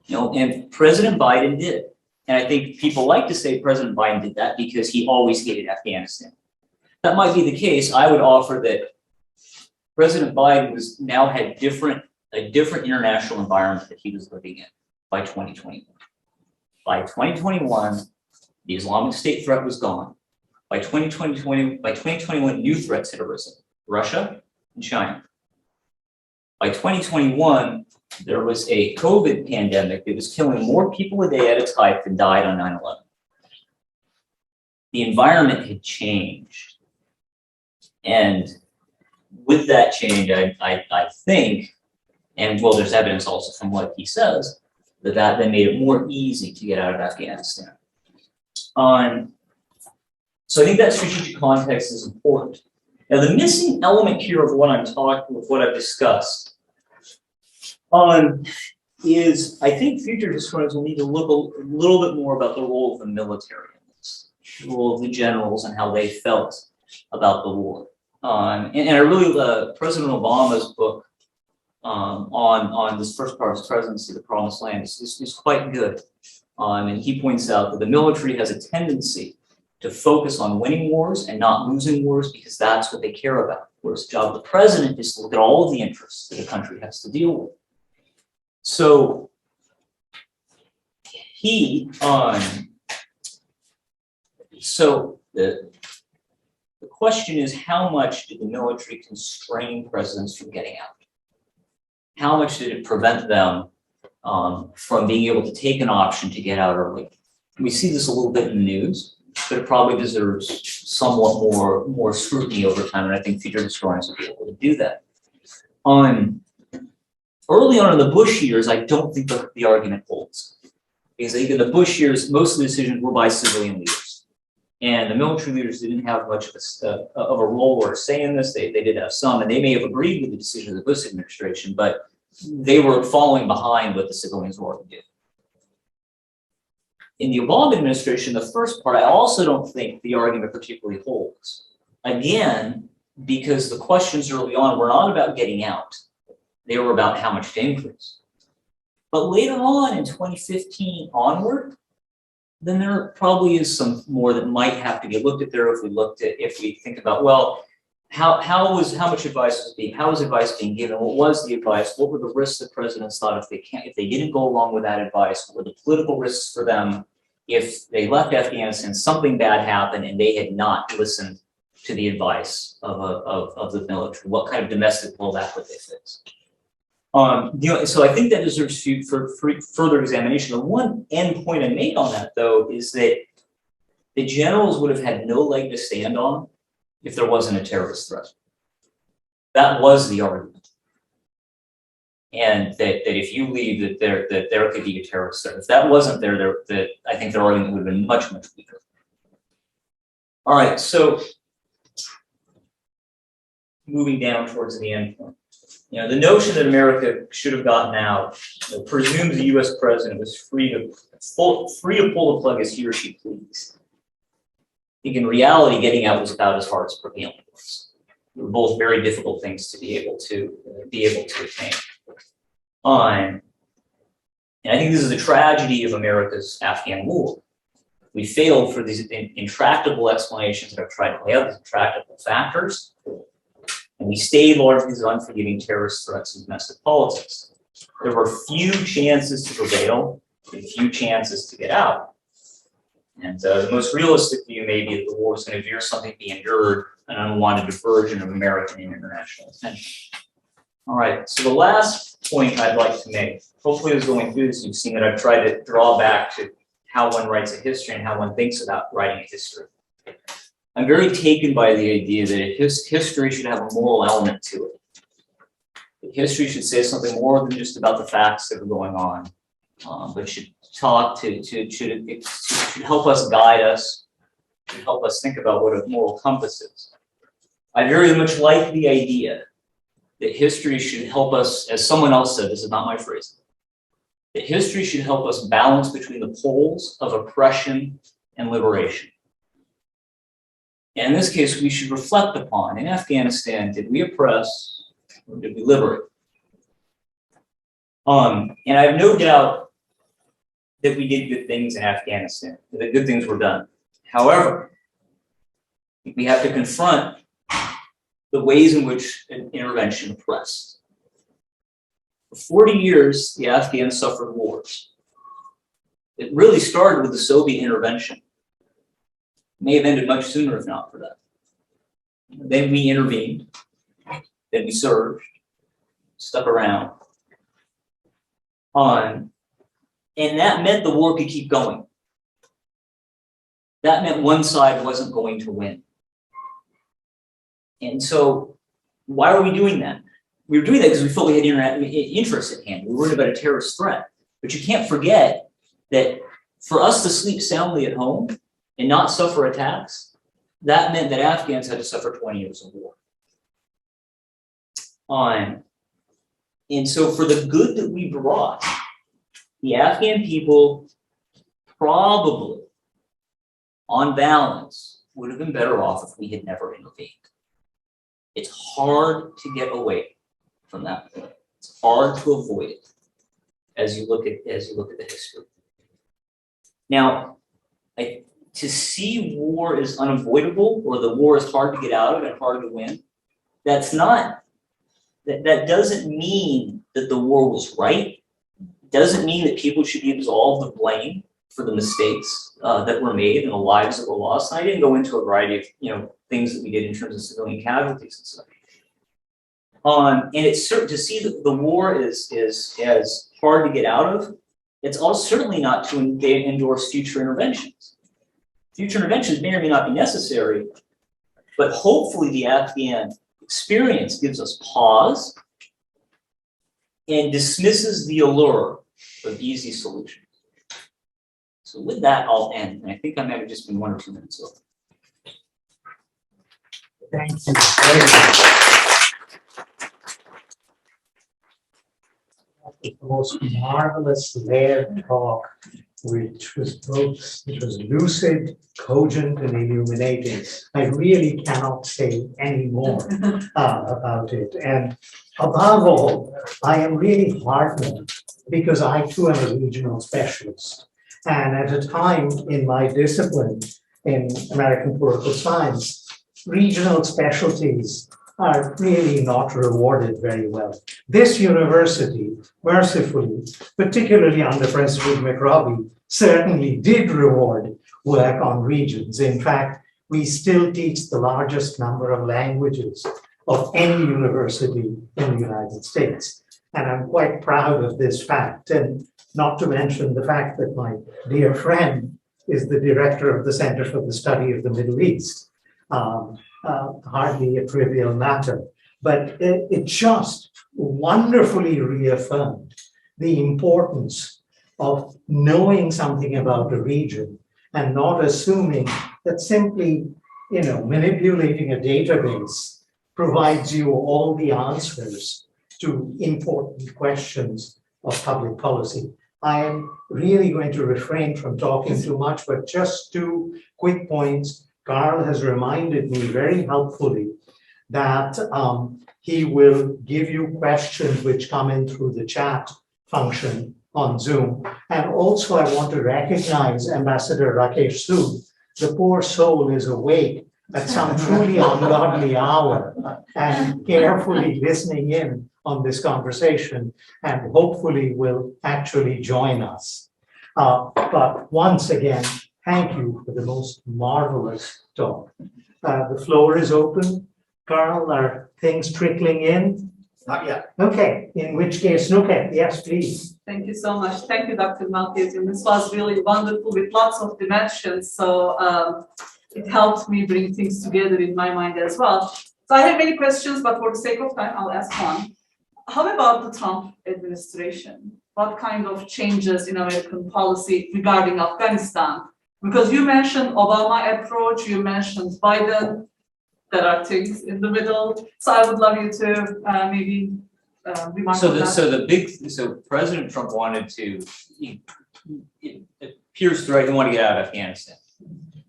And President Biden did. And I think people like to say President Biden did that because he always hated Afghanistan. That might be the case. I would offer that President Biden had a different international environment that he was living in by 2021. By 2021, the Islamic State threat was gone. By 2021, new threats had arisen: Russia and China. By 2021, there was a COVID pandemic that was killing more people a day at its height than died on 9/11. The environment had changed. And with that change, I think, and well, there's evidence also from what he says, that then made it more easy to get out of Afghanistan. So I think that strategic context is important. Now, the missing element here of what I've discussed, is I think future historians will need to look a little bit more about the role of the military in this, the role of the generals and how they felt about the war. And I really love President Obama's book on this first part of his presidency, The Promised Land, is quite good. And he points out that the military has a tendency to focus on winning wars and not losing wars because that's what they care about. Whereas the job of the president is to look at all of the interests that the country has to deal with. So the question is, how much did the military constrain presidents from getting out? How much did it prevent them from being able to take an option to get out early? We see this a little bit in the news, but it probably deserves somewhat more scrutiny over time, and I think future historians will be able to do that. Early on in the Bush years, I don't think the argument holds. Because I think in the Bush years, most of the decisions were by civilian leaders. And the military leaders didn't have much of a role or a say in this. They did have some, and they may have agreed with the decision of the Bush administration, but they were falling behind what the civilians were to do. In the Obama administration, the first part, I also don't think the argument particularly holds. Again, because the questions early on were not about getting out. They were about how much to increase. But later on in 2015 onward, then there probably is some more that might have to be looked at there if we think about, well, how much advice was advice being given? What was the advice? What were the risks that presidents thought if they didn't go along with that advice? What were the political risks for them if they left Afghanistan, something bad happened and they had not listened to the advice of the military? What kind of domestic blowback would they face? So I think that deserves for further examination. The one end point I made on that, though, is that the generals would have had no leg to stand on if there wasn't a terrorist threat. That was the argument. And that if you leave, that there could be a terrorist threat. If that wasn't there, that I think their argument would have been much, much weaker. All right, so moving down towards the end point. The notion that America should have gotten out presumes the U.S. president was free to pull the plug as he or she pleased. I think in reality, getting out was about as hard as prevailing was. They were both very difficult things to be able to attain. And I think this is the tragedy of America's Afghan war. We failed for these intractable explanations that I've tried to lay out, these intractable factors. And we stayed largely as unforgiving terrorist threats and domestic politics. There were few chances to prevail and few chances to get out. And the most realistic view may be that the war is going to veer something to be endured, an unwanted diversion of American and international attention. All right, so the last point I'd like to make, hopefully as going through this, you've seen that I've tried to draw back to how one writes a history and how one thinks about writing a history. I'm very taken by the idea that history should have a moral element to it. That history should say something more than just about the facts that are going on, but should should help us guide us, should help us think about what a moral compass is. I very much like the idea that history should help us, as someone else said, this is not my phrase, that history should help us balance between the poles of oppression and liberation. And in this case, we should reflect upon, in Afghanistan, did we oppress or did we liberate? And I have no doubt that we did good things in Afghanistan, that good things were done. However, we have to confront the ways in which an intervention oppressed. For 40 years, the Afghans suffered wars. It really started with the Soviet intervention. It may have ended much sooner if not for that. Then we intervened, then we served, stuck around. And that meant the war could keep going. That meant one side wasn't going to win. And so why are we doing that? We were doing that because we felt we had interests at hand. We were worried about a terrorist threat. But you can't forget that for us to sleep soundly at home and not suffer attacks, that meant that Afghans had to suffer 20 years of war. And so for the good that we brought, the Afghan people probably, on balance, would have been better off if we had never intervened. It's hard to get away from that point. It's hard to avoid it as you look at the history. Now, to see war as unavoidable or the war is hard to get out of and hard to win, that doesn't mean that the war was right. It doesn't mean that people should be absolved of blame for the mistakes that were made and the lives that were lost. And I didn't go into a variety of things that we did in terms of civilian casualties and stuff. And it's certain to see that the war is as hard to get out of. It's also certainly not to endorse future interventions. Future interventions may or may not be necessary, but hopefully the Afghan experience gives us pause and dismisses the allure of easy solutions. So with that, I'll end. And I think I might have just been 1 or 2 minutes over. Thank you very much. The most marvelous layered talk, which was lucid, cogent, and illuminating. I really cannot say any more about it. And above all, I am really heartened because I too am a regional specialist. And at a time in my discipline in American political science, regional specialties are really not rewarded very well. This university, mercifully, particularly under President McRobbie, certainly did reward work on regions. In fact, we still teach the largest number of languages of any university in the United States. And I'm quite proud of this fact. And not to mention the fact that my dear friend is the director of the Center for the Study of the Middle East. hardly a trivial matter, but it just wonderfully reaffirmed the importance of knowing something about a region and not assuming that simply, manipulating a database provides you all the answers to important questions of public policy. I am really going to refrain from talking too much, but just 2 quick points. Carl has reminded me very helpfully that he will give you questions which come in through the chat function on Zoom. And also I want to recognize Ambassador Rakesh Sood. The poor soul is awake at some truly ungodly hour and carefully listening in on this conversation and hopefully will actually join us. But once again, thank you for the most marvelous talk. The floor is open. Carl, are things trickling in? Not yet. Okay, in which case, Nuket, yes, please. Thank you so much. Thank you, Dr. Malkasian. This was really wonderful with lots of dimensions. So it helped me bring things together in my mind as well. So I have many questions, but for the sake of time, I'll ask one. How about the Trump administration? What kind of changes in American policy regarding Afghanistan? Because you mentioned Obama approach, you mentioned Biden. There are things in the middle. So I would love you to maybe remark on that. So President Trump wanted to, it appears to, right, he wanted to get out of Afghanistan.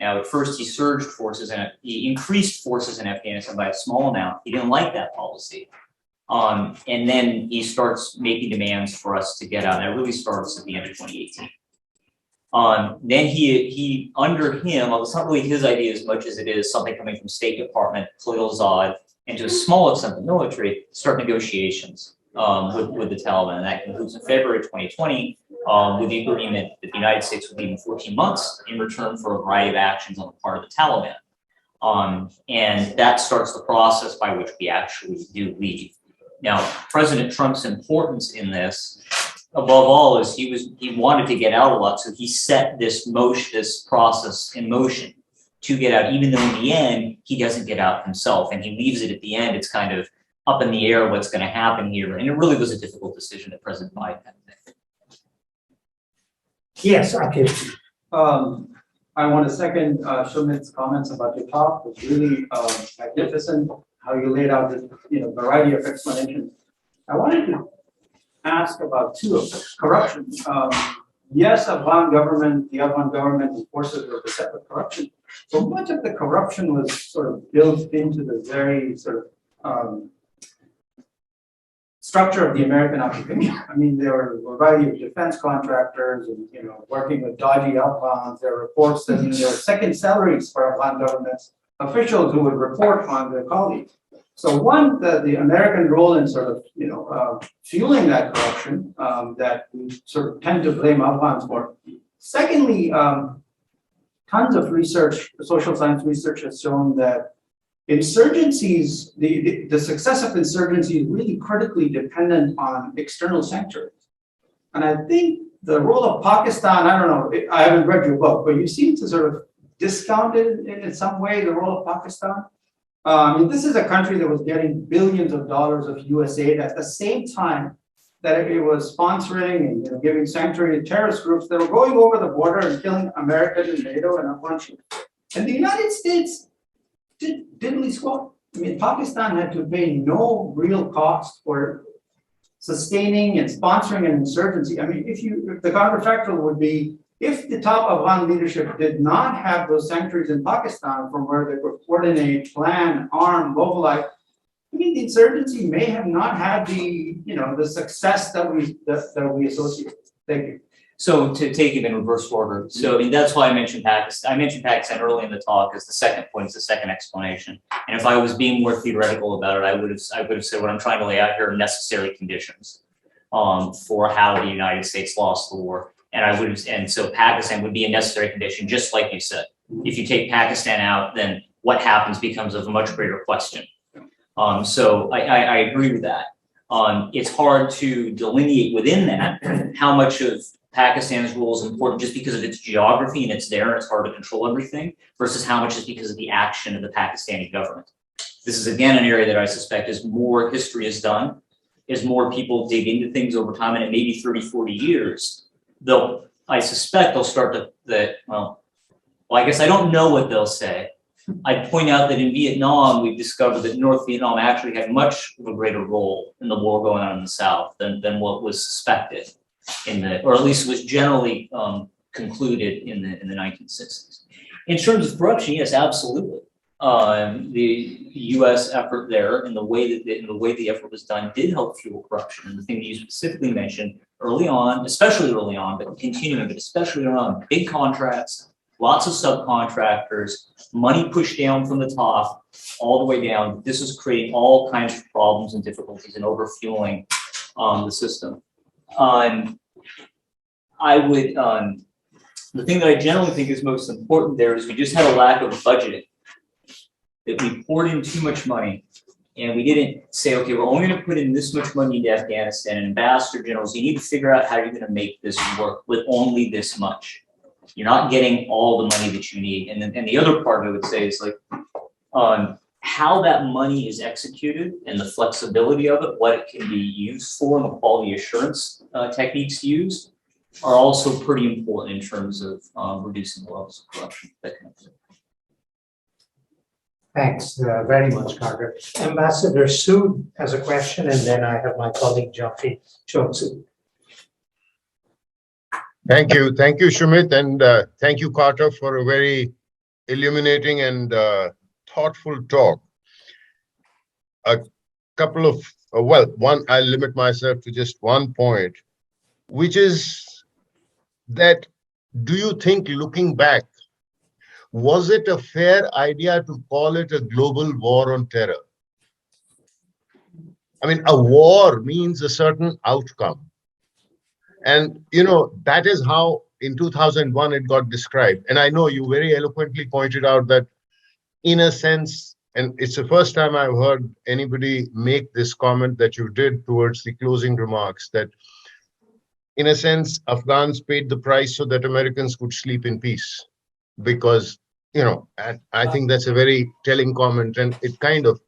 Now, at first he surged forces and he increased forces in Afghanistan by a small amount. He didn't like that policy. And then he starts making demands for us to get out. And it really starts at the end of 2018. Then he under him, well, it's not really his idea as much as it is something coming from State Department, political Zod, and to a small extent the military, start negotiations with the Taliban. And that concludes in February 2020 with the agreement that the United States would leave in 14 months in return for a variety of actions on the part of the Taliban. And that starts the process by which we actually do leave. Now, President Trump's importance in this, above all, is he wanted to get out a lot, so he set this process in motion to get out, even though in the end he doesn't get out himself, and he leaves it at the end. It's kind of up in the air what's going to happen here, and it really was a difficult decision that President Biden had to make. Yes, okay. I want to second Shumit's comments about your talk. It was really magnificent how you laid out this variety of explanations. I wanted to ask about 2 of them. Corruption. Yes, the Afghan government and forces were beset with corruption, but much of the corruption was sort of built into the very sort of structure of the American occupation. I mean, there were a variety of defense contractors and working with dodgy Afghans. There were reports that there were second salaries for Afghan governments officials who would report on their colleagues. So one, the American role in sort of fueling that corruption that we sort of tend to blame Afghans for. Secondly, tons of research, social science research has shown that insurgencies, the success of insurgency is really critically dependent on external sanctuaries. And I think the role of Pakistan, I don't know, I haven't read your book, but you seem to sort of discount it in some way, the role of Pakistan. This is a country that was getting billions of dollars of US aid at the same time that it was sponsoring and giving sanctuary to terrorist groups that were going over the border and killing Americans and NATO and a bunch of. And the United States did diddly squat. I mean, Pakistan had to pay no real cost for sustaining and sponsoring an insurgency. I mean, if the counterfactual would be, if the top Afghan leadership did not have those sanctuaries in Pakistan from where they could coordinate, plan, arm, mobilize, I mean, the insurgency may have not had the success that we associate. Thank you. So to take it in reverse order, so I mean that's why I mentioned Pakistan. I mentioned Pakistan early in the talk as the second point, as the second explanation. And if I was being more theoretical about it, I would have said what I'm trying to lay out here are necessary conditions for how the United States lost the war. And so Pakistan would be a necessary condition, just like you said. If you take Pakistan out, then what happens becomes of a much greater question. So I agree with that. It's hard to delineate within that how much of Pakistan's role is important just because of its geography and it's there and it's hard to control everything, versus how much is because of the action of the Pakistani government. This is again an area that I suspect as more history is done, as more people dig into things over time, and it may be 30, 40 years, I suspect they'll start to, well, I guess I don't know what they'll say. I'd point out that in Vietnam, we've discovered that North Vietnam actually had much of a greater role in the war going on in the South than what was suspected or at least was generally concluded in the 1960s. In terms of corruption, yes, absolutely. The U.S. effort there and the way the effort was done did help fuel corruption. And the thing that you specifically mentioned early on, especially early on, but continuing, but especially early on, big contracts, lots of subcontractors, money pushed down from the top all the way down. This is creating all kinds of problems and difficulties and overfueling the system. The thing that I generally think is most important there is we just had a lack of budgeting. That we poured in too much money and we didn't say, okay, we're only going to put in this much money into Afghanistan, and ambassador generals, you need to figure out how you're going to make this work with only this much. You're not getting all the money that you need. And the other part I would say is like how that money is executed and the flexibility of it, what it can be used for, and the quality assurance techniques used are also pretty important in terms of reducing the levels of corruption. Thanks very much, Carter. Ambassador Sood has a question, and then I have my colleague Geoffrey Choksu. Thank you, Sumit, and thank you, Carter, for a very illuminating and thoughtful talk. A couple of, one, I'll limit myself to just one point, which is that, do you think, looking back, was it a fair idea to call it a global war on terror? I mean, a war means a certain outcome. And, that is how in 2001 it got described. And I know you very eloquently pointed out that in a sense, and it's the first time I've heard anybody make this comment that you did towards the closing remarks, that in a sense, Afghans paid the price so that Americans could sleep in peace. Because, and I think that's a very telling comment, and it kind of,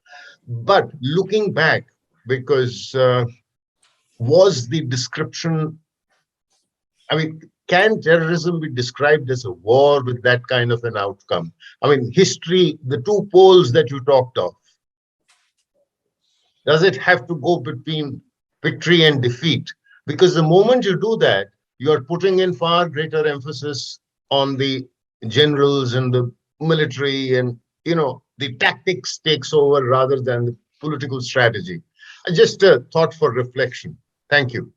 but looking back, because was the description, I mean, can terrorism be described as a war with that kind of an outcome? I mean, history, the two poles that you talked of, does it have to go between victory and defeat? Because the moment you do that, you're putting in far greater emphasis on the generals and the military, and, the tactics takes over rather than the political strategy. Just a thought for reflection. Thank you.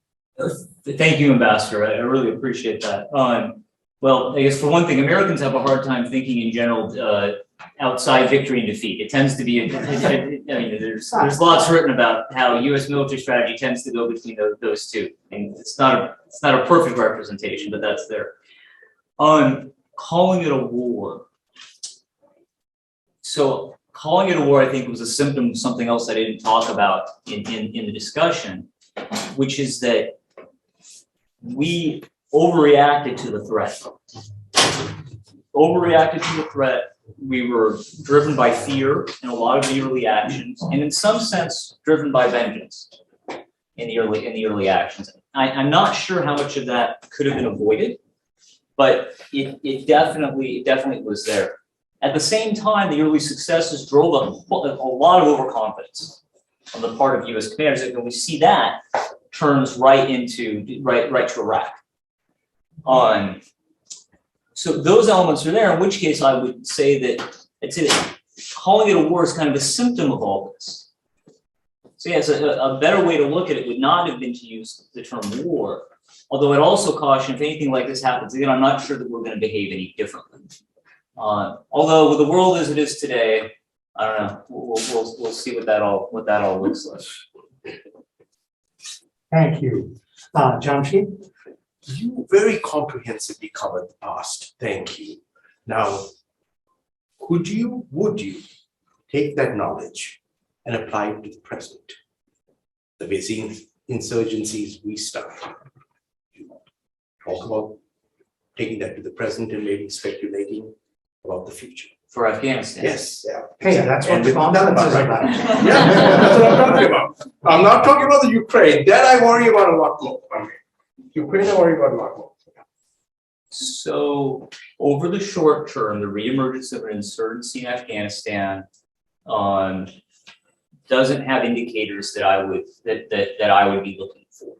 Thank you, Ambassador. I really appreciate that. Well, I guess for one thing, Americans have a hard time thinking in general outside victory and defeat. It tends to be, there's lots written about how U.S. military strategy tends to go between those two. And it's not a perfect representation, but that's there. Calling it a war. So calling it a war, I think, was a symptom of something else I didn't talk about in the discussion, which is that we overreacted to the threat. We were driven by fear in a lot of the early actions, and in some sense, driven by vengeance in the early actions. I'm not sure how much of that could have been avoided, but it definitely was there. At the same time, the early successes drove a lot of overconfidence on the part of U.S. commanders, and we see that turns right to Iraq. So those elements are there, in which case I would say that calling it a war is kind of a symptom of all this. So yeah, it's a better way to look at it would not have been to use the term war, although I'd also caution, if anything like this happens again, I'm not sure that we're going to behave any differently. Although with the world as it is today, I don't know, we'll see what that all looks like. Thank you. Jamshid? You very comprehensively covered the past. Thank you. Now, would you take that knowledge and apply it to the present? The we're seeing insurgencies restart. talk about taking that to the present and maybe speculating about the future. For Afghanistan. Yes. Yeah. Hey, that's what And the with conference is Taliban, about. Yeah, that's what I'm talking about. I'm not talking about the Ukraine. That I worry about a lot more. I mean, Ukraine, I worry about a lot more. So over the short term, the reemergence of an insurgency in Afghanistan doesn't have indicators that I would be looking for.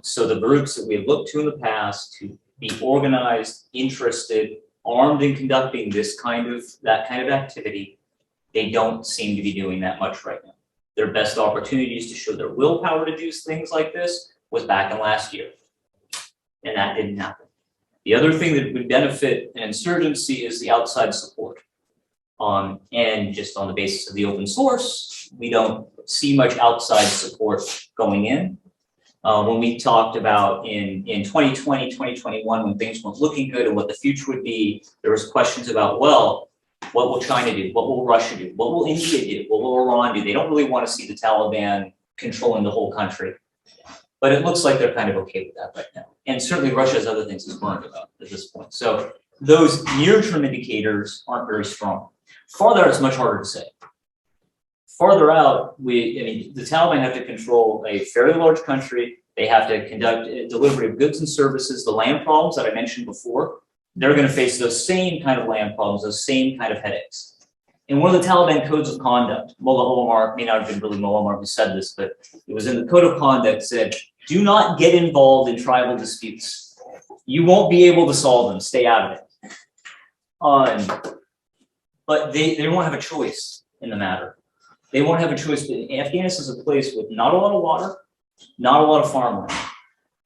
So the groups that we have looked to in the past to be organized, interested, armed in conducting that kind of activity, they don't seem to be doing that much right now. Their best opportunities to show their willpower to do things like this was back in last year, and that didn't happen. The other thing that would benefit an insurgency is the outside support. And just on the basis of the open source, we don't see much outside support going in. When we talked about in 2020, 2021, when things weren't looking good and what the future would be, there was questions about, well, what will China do? What will Russia do? What will India do? What will Iran do? They don't really want to see the Taliban controlling the whole country. But it looks like they're kind of okay with that right now. And certainly Russia has other things it's worried about at this point. So those near-term indicators aren't very strong. Farther out, it's much harder to say. Farther out, the Taliban have to control a fairly large country. They have to conduct delivery of goods and services. The land problems that I mentioned before, they're going to face those same kind of land problems, those same kind of headaches. In one of the Taliban codes of conduct, Mullah Omar, may not have been really Mullah Omar who said this, but it was in the code of conduct, said, do not get involved in tribal disputes. You won't be able to solve them. Stay out of it. But they won't have a choice in the matter. They won't have a choice. Afghanistan is a place with not a lot of water, not a lot of farmland,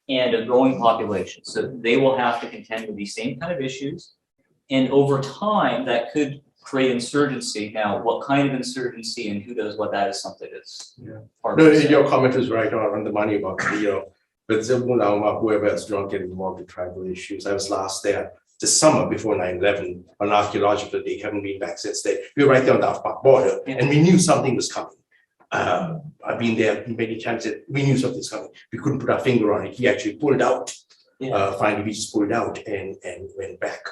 and a growing population. So they will have to contend with these same kind of issues. And over time, that could create insurgency. Now, what kind of insurgency and who does what, that is something that's hard No, to say. your comment is right on the money about, with Mullah Omar, whoever else don't get involved in tribal issues. I was last there this summer before 9/11 on archaeological day, haven't been back since then. We were right there on the Afghan border and we knew something was coming. I've been there many times that we knew something was coming. We couldn't put our finger on it. He actually pulled out. Finally, we just pulled out and went back.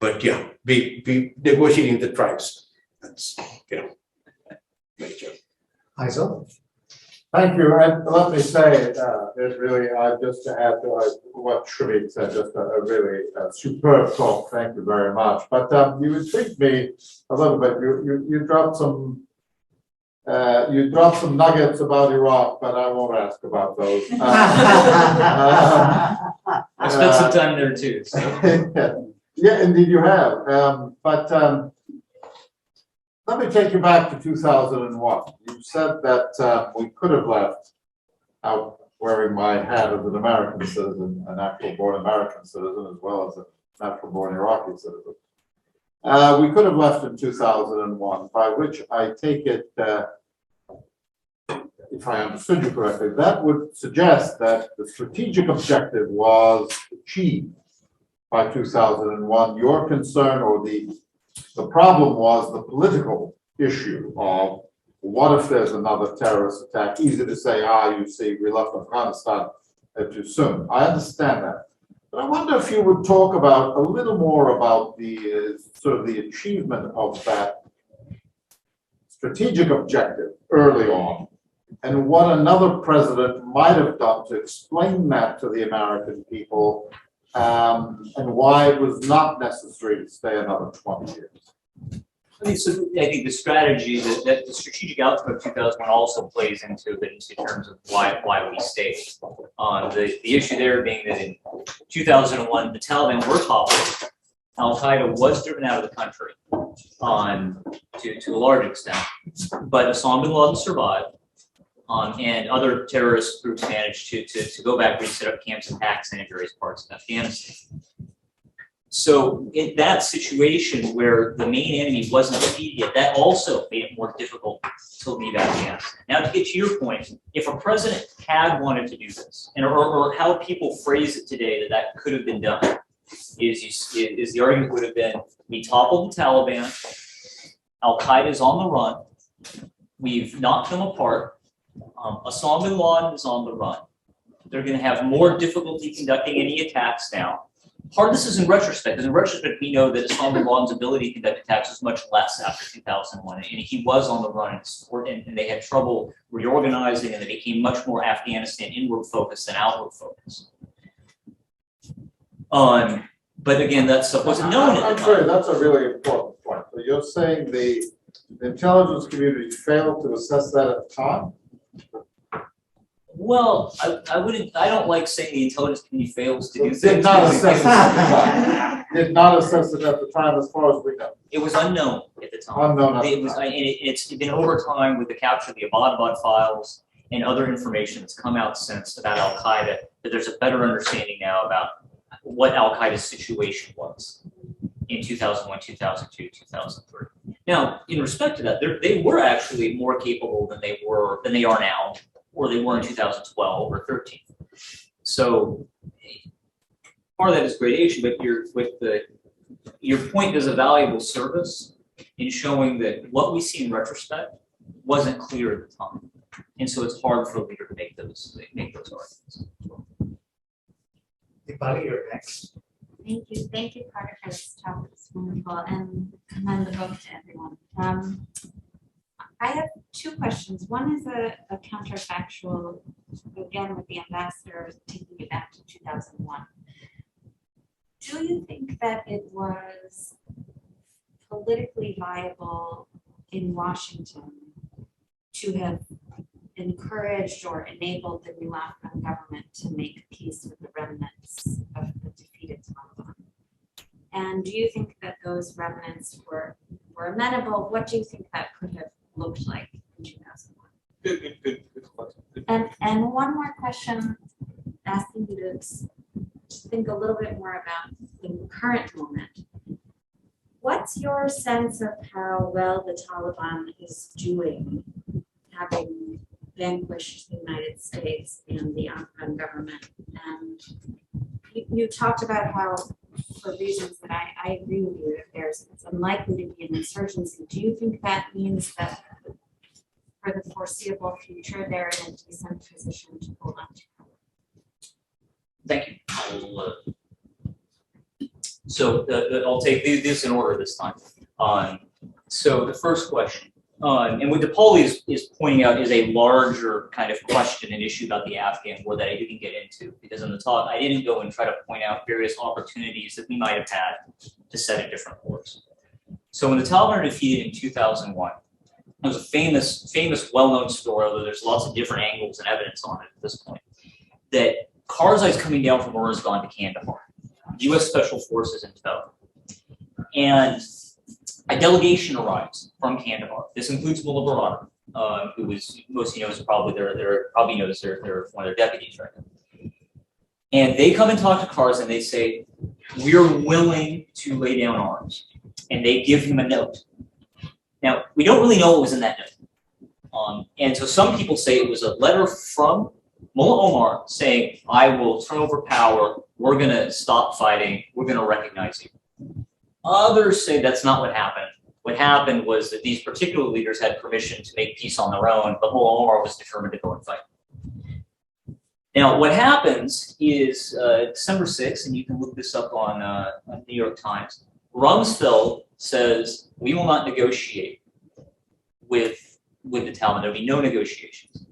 But yeah, we negotiating with the tribes. That's, major. Faisal? Thank you. And let me say, there's really, just to add to what Shrivik said, just a really superb talk. Thank you very much. But you intrigued me a little bit. You dropped some nuggets about Iraq, but I won't ask about those. I spent some time there too. So. Yeah, indeed you have. But let me take you back to 2001. You said that we could have left, out wearing my hat as an American citizen, an actual-born American citizen, as well as a natural-born Iraqi citizen. We could have left in 2001, by which I take it, if I understood you correctly, that would suggest that the strategic objective was achieved by 2001. Your concern, or the problem, was the political issue of what if there's another terrorist attack? Easy to say, you see, we left Afghanistan too soon. I understand that. But I wonder if you would talk about a little more about the sort of the achievement of that strategic objective early on, and what another president might have done to explain that to the American people, and why it was not necessary to stay another 20 years. I think the strategy, that the strategic outcome of 2001 also plays into it in terms of why we stayed. The issue there being that in 2001, the Taliban were toppled. Al-Qaeda was driven out of the country to a large extent, but Osama bin Laden survived. And other terrorist groups managed to go back, reset up camps in Pakistan and various parts of Afghanistan. So in that situation where the main enemy wasn't defeated yet, that also made it more difficult to leave Afghanistan. Now, to get to your point, if a president had wanted to do this, and or how people phrase it today that could have been done, is the argument would have been, we toppled the Taliban, Al-Qaeda is on the run, we've knocked them apart, Osama bin Laden is on the run. They're going to have more difficulty conducting any attacks now. Part of this is in retrospect, because in retrospect, we know that Osama bin Laden's ability to conduct attacks was much less after 2001, and he was on the run, and they had trouble reorganizing, and they became much more Afghanistan inward focused than outward focused. But again, that stuff wasn't known at I'm the sorry, time. that's a really important point. So you're saying the intelligence community failed to assess that at the time? Well, I don't like saying the intelligence community fails to do things. Did not assess it at the time. Did not assess it at the time, as far as we know. It was unknown at the time. Unknown at It the was, time. and it's been over time with the capture of the Abbottabad files and other information that's come out since about Al Qaeda, that there's a better understanding now about what Al Qaeda's situation was in 2001, 2002, 2003. Now, in respect to that, they were actually more capable than they are now, or they were in 2012 or 13. So part of that is gradation, but your point is a valuable service in showing that what we see in retrospect wasn't clear at the time. And so it's hard for a leader to make those arguments. Dipali, you're next. Thank you, Carter, for this talk. It's wonderful, and commend the book to everyone. I have two questions. One is a counterfactual, again with the ambassador, taking it back to 2001. Do you think that it was politically viable in Washington to have encouraged or enabled the new Afghan government to make peace with the remnants of the defeated Taliban? And do you think that those remnants were amenable? What do you think that could have looked like in 2001? Good question. And one more question, asking you to think a little bit more about the current moment. What's your sense of how well the Taliban is doing, having vanquished the United States and the Afghan government? And you talked about how, for reasons that I agree with you, that it's unlikely to be an insurgency. Do you think that means that for the foreseeable future, they're in a decent position to hold on to? Thank you. I'll take this in order this time. So the first question, and what DePauli is pointing out is a larger kind of question and issue about the Afghan war that I didn't get into, because in the talk I didn't go and try to point out various opportunities that we might have had to set a different course. So when the Taliban were defeated in 2001, it was a famous, well-known story, although there's lots of different angles and evidence on it at this point, that Karzai is coming down from Uruzgan to Kandahar, U.S. Special Forces in tow. And a delegation arrives from Kandahar. This includes Mullah Baradar, who is, most of you know, is probably they're one of their deputies right now. And they come and talk to Karzai and they say, we're willing to lay down arms. And they give him a note. Now, we don't really know what was in that note. And so some people say it was a letter from Mullah Omar saying, I will turn over power, we're going to stop fighting, we're going to recognize you. Others say that's not what happened. What happened was that these particular leaders had permission to make peace on their own, but Mullah Omar was determined to go and fight. Now, what happens is December 6th, and you can look this up on New York Times, Rumsfeld says, we will not negotiate with the Taliban. There will be no negotiations.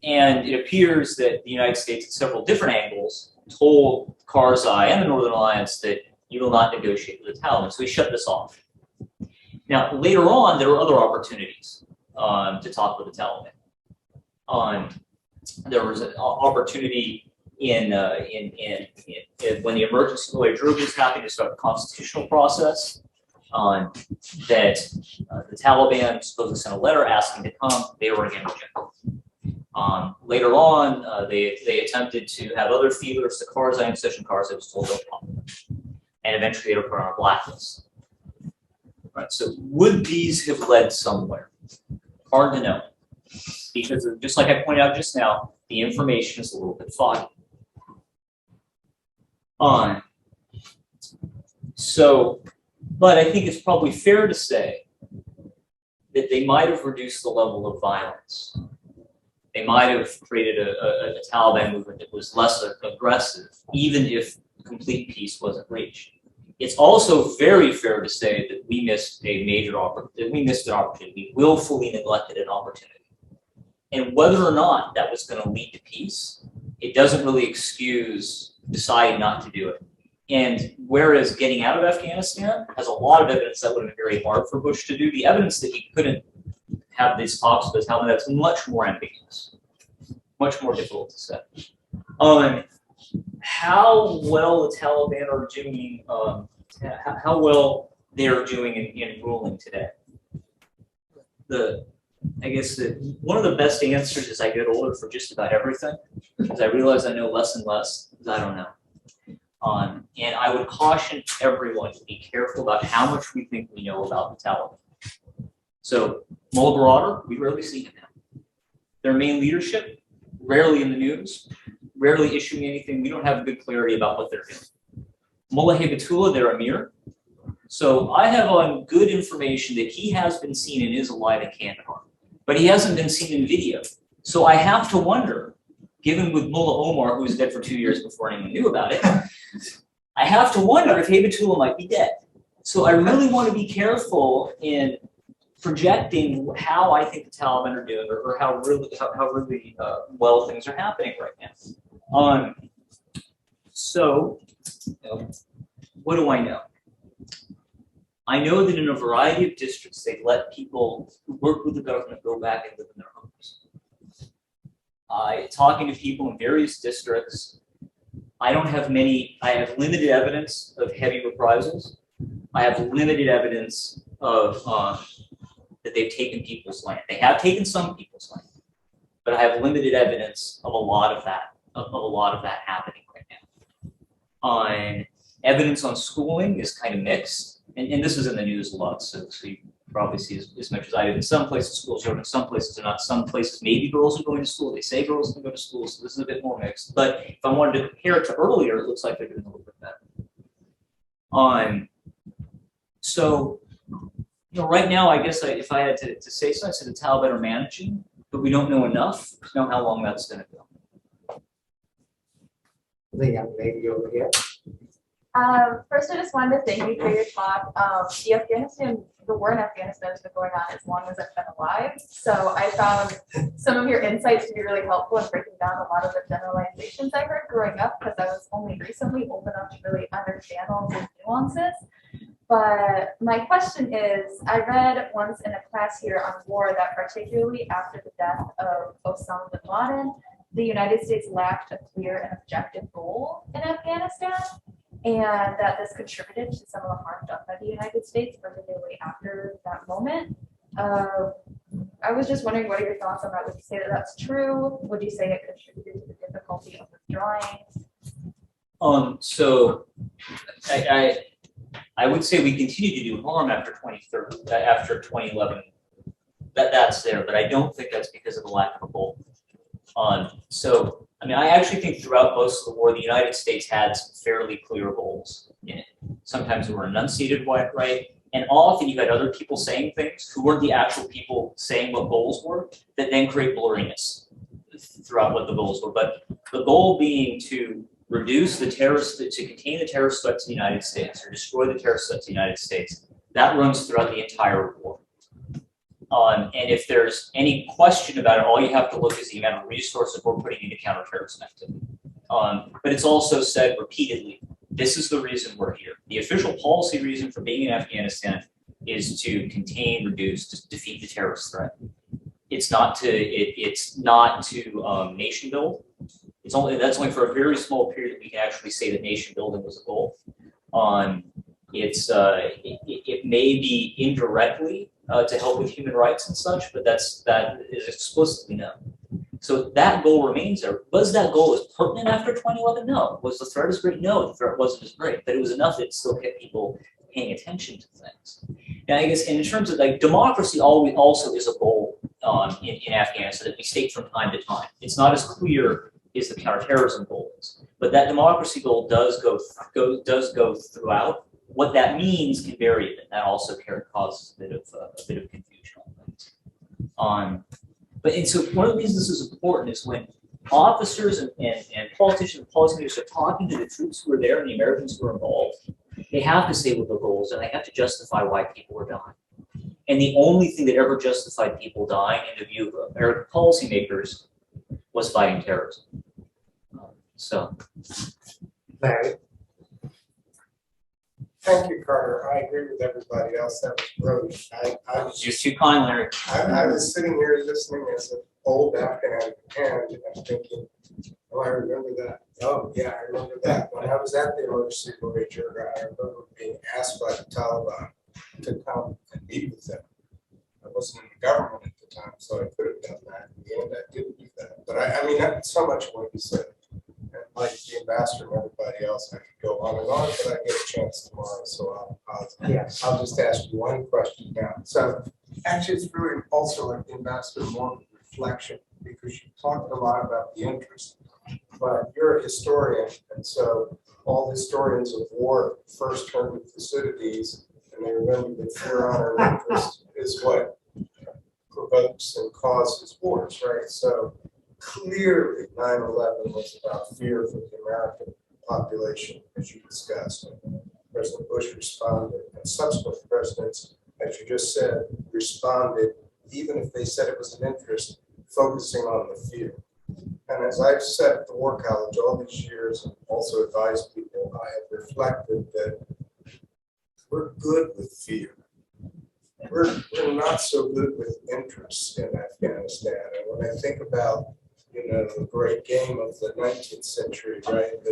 And it appears that the United States, at several different angles, told Karzai and the Northern Alliance that you will not negotiate with the Taliban. So he shut this off. Now, later on, there were other opportunities to talk with the Taliban. There was an opportunity when the emergency lawyer Drew was happy to start the constitutional process. That the Taliban supposedly sent a letter asking to come. They were again rejected. Later on, they attempted to have other feelers to Karzai, and Session Karzai was told don't come. And eventually they were put on a blacklist. Right. So would these have led somewhere? Hard to know, because just like I pointed out just now, the information is a little bit foggy. But I think it's probably fair to say that they might have reduced the level of violence They might have created a Taliban movement that was less aggressive, even if complete peace wasn't reached. It's also very fair to say that we missed a major opportunity. We missed an opportunity. We willfully neglected an opportunity. And whether or not that was going to lead to peace, it doesn't really excuse deciding not to do it. And whereas getting out of Afghanistan has a lot of evidence that would have been very hard for Bush to do, the evidence that he couldn't have these talks with Taliban, that's much more ambiguous, much more difficult to say. How well the Taliban are doing, how well they're doing in ruling today. I guess that one of the best answers as I get older for just about everything, because I realize I know less and less, because I don't know. And I would caution everyone to be careful about how much we think we know about the Taliban. So Mullah Baradar, we rarely see him now. Their main leadership, rarely in the news, rarely issuing anything. We don't have good clarity about what they're doing. Mullah Haybatullah, their emir. So I have on good information that he has been seen and is alive in Kandahar, but he hasn't been seen in video. So I have to wonder, given with Mullah Omar, who was dead for 2 years before anyone knew about it, I have to wonder if Haybatullah might be dead. So I really want to be careful in projecting how I think the Taliban are doing, or how really well things are happening right now. So, what do I know? I know that in a variety of districts, they let people who work with the government go back and live in their homes. Talking to people in various districts, I have limited evidence of heavy reprisals. I have limited evidence of that they've taken people's land. They have taken some people's land, but I have limited evidence of a lot of that happening right now. Evidence on schooling is kind of mixed, and this is in the news a lot, so you probably see as much as I do. In some places, schools are open, some places are not. Some places, maybe girls are going to school. They say girls can go to school, so this is a bit more mixed. But if I wanted to compare it to earlier, it looks like they're doing a little bit better. So, right now, I guess if I had to say so, I'd say the Taliban are managing, but we don't know enough to know how long that's going to go. The young lady over here. First, I just wanted to thank you for your talk. The war in Afghanistan has been going on as long as I've been alive. So I found some of your insights to be really helpful in breaking down a lot of the generalizations I heard growing up, because I was only recently old enough to really understand all those nuances. But my question is, I read once in a class here on war that particularly after the death of Osama bin Laden, the United States lacked a clear and objective goal in Afghanistan, and that this contributed to some of the harm done by the United States, particularly after that moment. I was just wondering, what are your thoughts on that? Would you say that that's true? Would you say it contributed to the difficulty of withdrawing? So I would say we continue to do harm after 2011. That's there, but I don't think that's because of the lack of a goal. So, I actually think throughout most of the war, the United States had some fairly clear goals in it. Sometimes they were enunciated right, and often you had other people saying things who weren't the actual people saying what goals were, that then create blurriness throughout what the goals were. But the goal being to reduce the to contain the terrorist threat to the United States, or destroy the terrorist threat to the United States, that runs throughout the entire war. And if there's any question about it, all you have to look is the amount of resources we're putting into counterterrorism activity. But it's also said repeatedly, this is the reason we're here. The official policy reason for being in Afghanistan is to contain, reduce, to defeat the terrorist threat. It's not to nation build. That's only for a very small period that we can actually say that nation building was a goal. It may be indirectly to help with human rights and such, but that is explicitly no. So that goal remains there. Was that goal as pertinent after 2011? No. Was the threat as great? No, the threat wasn't as great, but it was enough that it still kept people paying attention to things. And I guess in terms of democracy, also is a goal in Afghanistan that we state from time to time. It's not as clear as the counterterrorism goal is, but that democracy goal does go throughout. What that means can vary a bit. That also causes a bit of confusion on things. But and so one of the reasons this is important is when officers and politicians and policymakers are talking to the troops who are there and the Americans who are involved, they have to say what the goals and they have to justify why people are dying. And the only thing that ever justified people dying in the view of American policymakers was fighting terrorism. So. Larry. Thank you, Carter. I agree with everybody else. That was brilliant. I was You're too kind, Larry. I was sitting here listening as an old Afghan and I'm thinking, oh, I remember that. Oh, yeah, I remember that. When I was at the emergency major, I remember being asked by the Taliban to come and meet with them. I wasn't in the government at the time, so I could have done that. In the end, I didn't do that. But I mean, that's so much what you said. And like the ambassador and everybody else, I could go on and on, but I get a chance tomorrow, so I'll just ask you one question now. So actually, it's really also like the ambassador more of a reflection because you talked a lot about the interest, but you're a historian, and so all historians of war first turn to Thucydides, and they remember that fear, honor, and interest is what provokes and causes wars, right? So clearly 9/11 was about fear for the American population, as you discussed. President Bush responded, and subsequent presidents, as you just said, responded, even if they said it was an interest, focusing on the fear. And as I've said at the War College all these years, and also advised people, I have reflected that we're good with fear. We're not so good with interests in Afghanistan. And when I think about, the great game of the 19th century, right,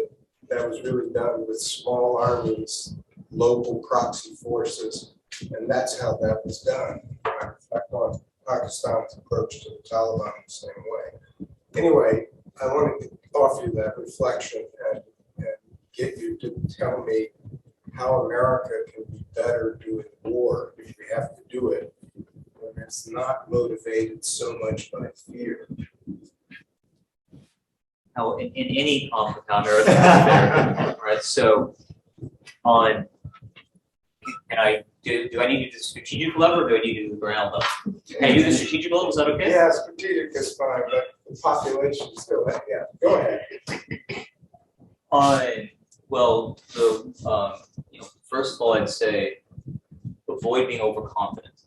that was really done with small armies, local proxy forces, and that's how that was done. I reflect on Pakistan's approach to the Taliban the same way. Anyway, I want to offer you that reflection and get you to tell me how America can be better doing war if we have to do it when it's not motivated so much by fear. How in any conflict, how America can be better. Right. So on do I need to do the strategic level or do I need to do the ground level? Can I do the strategic level? Is that okay? Yeah, strategic is fine, but the population still, yeah, go ahead. Well, first of all, I'd say avoid being overconfident.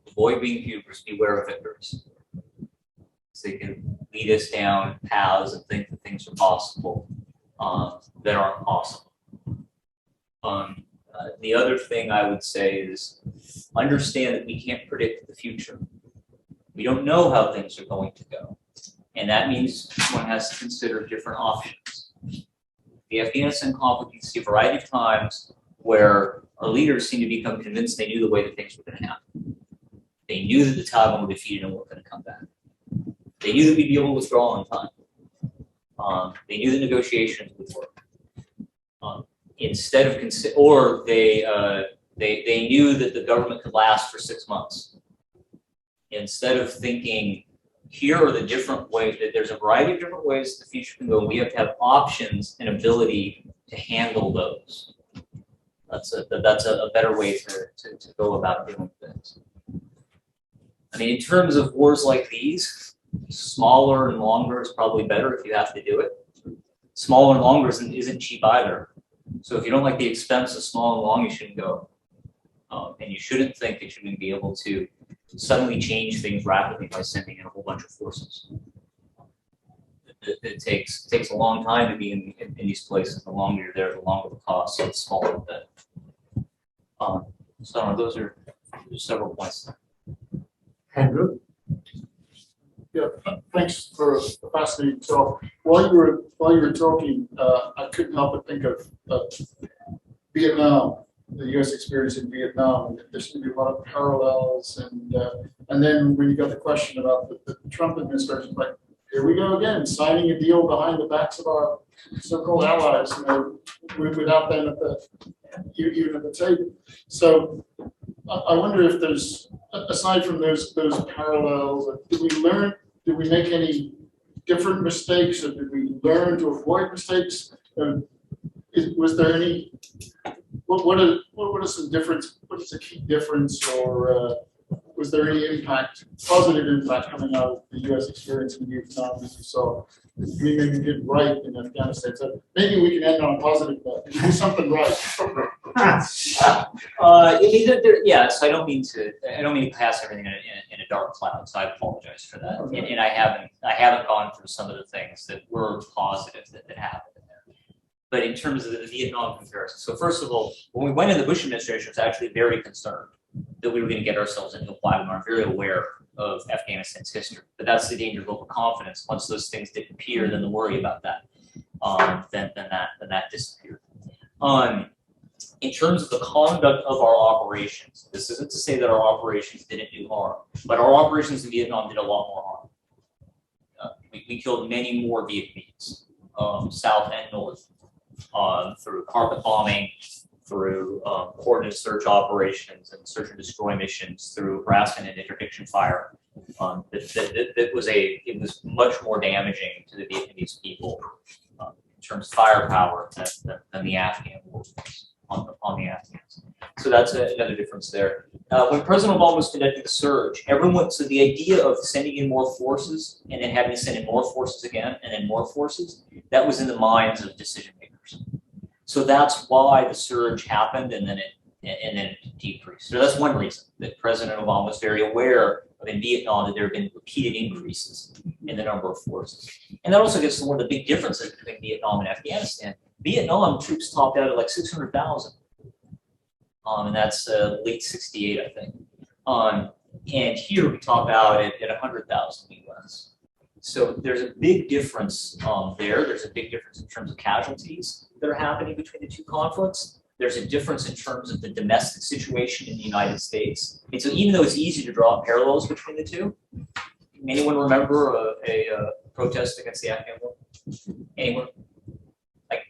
Avoid being hubris. Beware of victors. So they can lead us down paths and think that things are possible that aren't possible. The other thing I would say is understand that we can't predict the future. We don't know how things are going to go. And that means one has to consider different options. The Afghanistan conflict, you see a variety of times where our leaders seem to become convinced they knew the way that things were going to happen. They knew that the Taliban were defeated and weren't going to come back. They knew that we'd be able to withdraw in time. They knew the negotiations would work. Instead of they knew that the government could last for 6 months. Instead of thinking, here are the different ways that there's a variety of different ways the future can go. We have to have options and ability to handle those. That's a better way to go about doing things. I mean, in terms of wars like these, smaller and longer is probably better if you have to do it. Smaller and longer isn't cheap either. So if you don't like the expense of small and long, you shouldn't go. And you shouldn't think that you're going to be able to suddenly change things rapidly by sending in a whole bunch of forces. It takes a long time to be in these places. The longer you're there, the longer the cost. So it's smaller than that. So those are several points there. Andrew? Yeah, thanks for a fascinating talk. While you were talking, I couldn't help but think of Vietnam, the U.S. experience in Vietnam. There seemed to be a lot of parallels, and then when you got the question about the Trump administration, like, here we go again, signing a deal behind the backs of our so-called allies, without them even at the table. So I wonder if there's, aside from those parallels, did we make any different mistakes, or did we learn to avoid mistakes? Was there any? What are some difference? What is a key difference, or was there any impact, positive impact coming out of the US experience in Vietnam as you saw? We maybe did right in Afghanistan, so maybe we can end on a positive note. Did you do something right? Yes, I don't mean to pass everything in a dark cloud, so I apologize for that. And I haven't gone through some of the things that were positive that happened in there. But in terms of the Vietnam comparison, so first of all, when we went in, the Bush administration was actually very concerned that we were going to get ourselves into a quagmire, very aware of Afghanistan's history. But that's the danger of overconfidence. Once those things disappear, then the worry about that, then that disappeared. In terms of the conduct of our operations, this isn't to say that our operations didn't do harm, but our operations in Vietnam did a lot more harm. We killed many more Vietnamese, south and north, through carpet bombing, through coordinated search operations and search and destroy missions, through harassment and interdiction fire. It was much more damaging to the Vietnamese people in terms of firepower than the Afghan war was on the Afghans. So that's another difference there. When President Obama was conducting the surge, so the idea of sending in more forces and then having to send in more forces again and then more forces, that was in the minds of decision makers. So that's why the surge happened and then it decreased. So that's one reason that President Obama was very aware of in Vietnam that there have been repeated increases in the number of forces. And that also gets to one of the big differences between Vietnam and Afghanistan. Vietnam troops topped out at like 600,000. And that's late 68, I think. And here we top out at 100,000 US. So there's a big difference there. There's a big difference in terms of casualties that are happening between the two conflicts. There's a difference in terms of the domestic situation in the United States. And so even though it's easy to draw parallels between the two, anyone remember a protest against the Afghan war? Anyone? Like,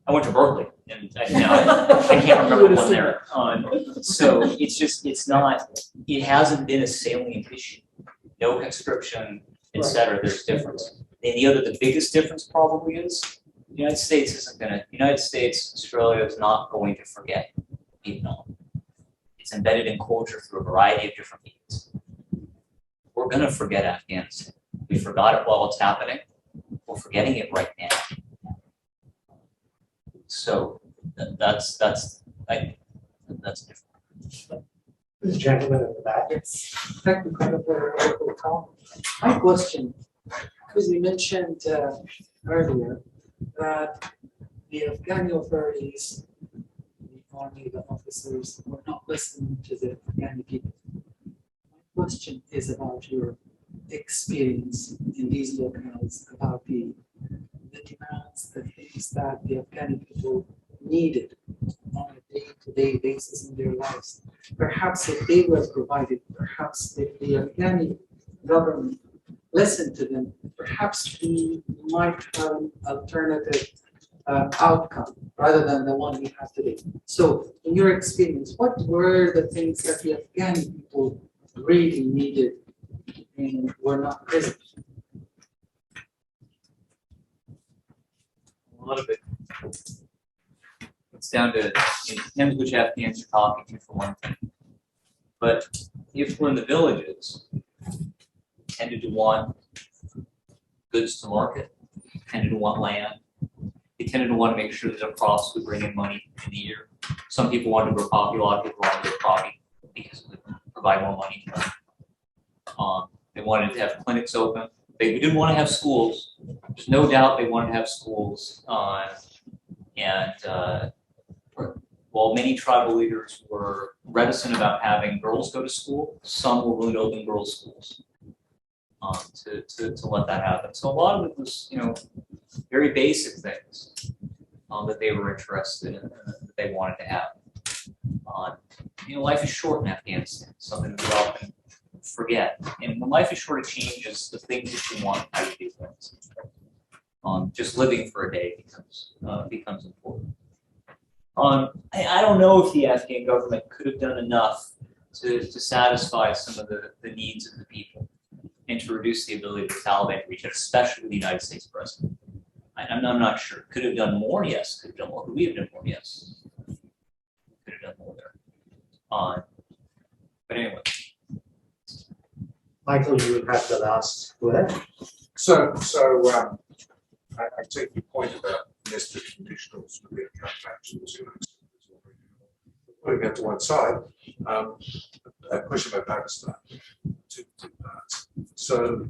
I went to Berkeley, and I can't remember one there. So it hasn't been a salient issue. No conscription, et cetera, there's difference. And the biggest difference probably is the United States, Australia is not going to forget Vietnam. It's embedded in culture through a variety of different means. We're going to forget Afghanistan. We forgot it while it's happening. We're forgetting it right now. So that's different. The gentleman in the back. Yes, thank you, for comment. My question, because you mentioned earlier that the Afghani authorities, the army, the officers were not listening to the Afghani people. My question is about your experience in these locales, about the demands, the things that the Afghani people needed on a day-to-day basis in their lives. Perhaps if they were provided, perhaps if the Afghani government listened to them, perhaps we might have an alternative outcome rather than the one we have today. So in your experience, what were the things that the Afghani people really needed and were not present? A little bit. It's down to, it depends which Afghans you're talking to for one thing. But if we're in the villages, tended to want goods to market, tended to want land. They tended to want to make sure that their crops would bring in money in the year. Some people wanted to grow coffee, a lot of people wanted to grow coffee because it would provide more money to them. They wanted to have clinics open. They didn't want to have schools. There's no doubt they wanted to have schools. While many tribal leaders were reticent about having girls go to school, some were willing to open girls' schools to let that happen. So a lot of it was, very basic things that they were interested in, that they wanted to have. Life is short in Afghanistan, something that we often forget. And when life is short, it changes the things that you want, how you do things. Just living for a day becomes important. I don't know if the Afghan government could have done enough to satisfy some of the needs of the people and to reduce the ability of the Taliban to reach out, especially the United States president. I'm not sure. Could have done more? Yes. Could have done more. Could we have done more? Yes. Could have done more there. But anyway, Michael, you have the last word. I take your point about nested conditionals within contracts. Putting that to one side, a question about Pakistan, two parts. So,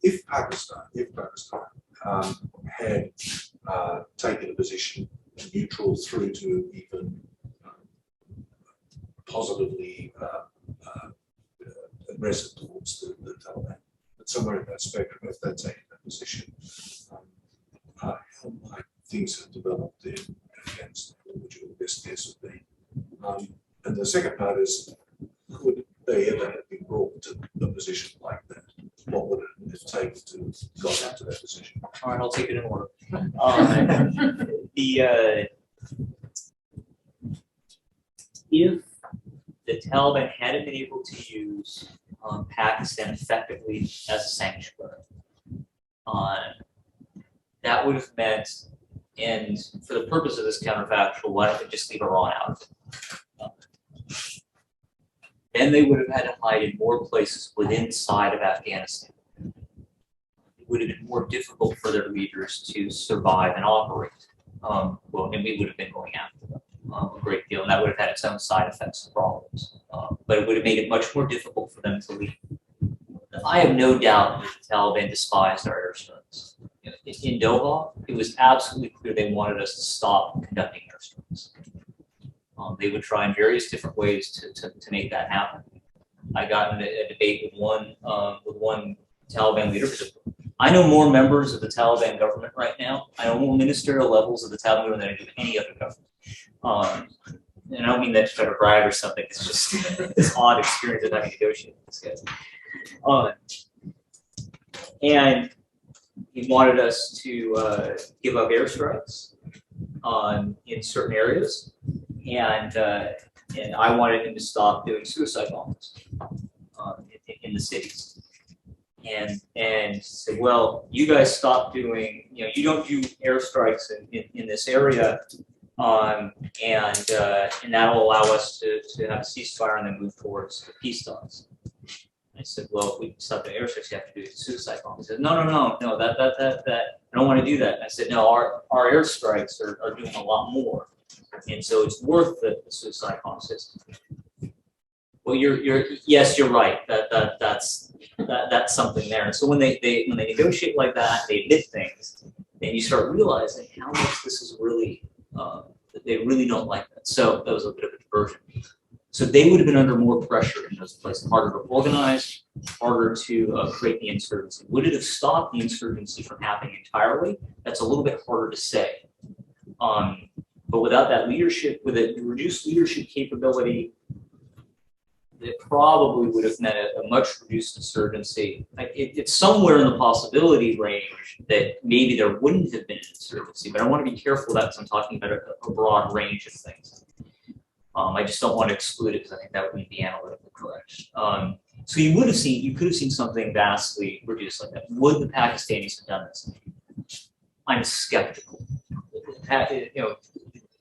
if Pakistan had taken a position neutral through to even positively aggressive towards the Taliban, but somewhere in that spectrum, if they'd taken that position, how might things have developed in Afghanistan? What would your best guess would be? And the second part is, could they ever have been brought to a position like that? What would it take to go into that position? All right, I'll take it in order. If the Taliban hadn't been able to use Pakistan effectively as a sanctuary, that would have meant, and for the purpose of this counterfactual, why don't they just leave Iran out of it? Then they would have had to hide in more places within inside of Afghanistan. It would have been more difficult for their leaders to survive and operate. And we would have been going after them a great deal, and that would have had its own side effects and problems. But it would have made it much more difficult for them to leave. I have no doubt that the Taliban despised our airstrikes. In Doha, it was absolutely clear they wanted us to stop conducting airstrikes. They would try in various different ways to make that happen. I got in a debate with one Taliban leader. I know more members of the Taliban government right now. I know more ministerial levels of the Taliban government than I do any other government. And I don't mean that to try to brag or something. It's just this odd experience of having negotiated with these guys. And he wanted us to give up airstrikes in certain areas, and I wanted him to stop doing suicide bombings in the cities. And said, well, you guys stop doing, you don't do airstrikes in this area, and that'll allow us to have a ceasefire and then move towards the peace talks. I said, well, if we stop the airstrikes, you have to do suicide bombs. He said, no, that I don't want to do that. And I said, no, our airstrikes are doing a lot more, and so it's worth the suicide bomb system. Well, yes, you're right. That's something there. And so when they negotiate like that, they admit things, then you start realizing how much this is really they really don't like that. So that was a bit of a diversion. So they would have been under more pressure in those places, harder to organize, harder to create the insurgency. Would it have stopped the insurgency from happening entirely? That's a little bit harder to say. But without that leadership, with a reduced leadership capability, it probably would have meant a much reduced insurgency. It's somewhere in the possibility range that maybe there wouldn't have been an insurgency, but I want to be careful that because I'm talking about a broad range of things. I just don't want to exclude it because I think that wouldn't be analytically correct. So you could have seen something vastly reduced like that. Would the Pakistanis have done this? I'm skeptical.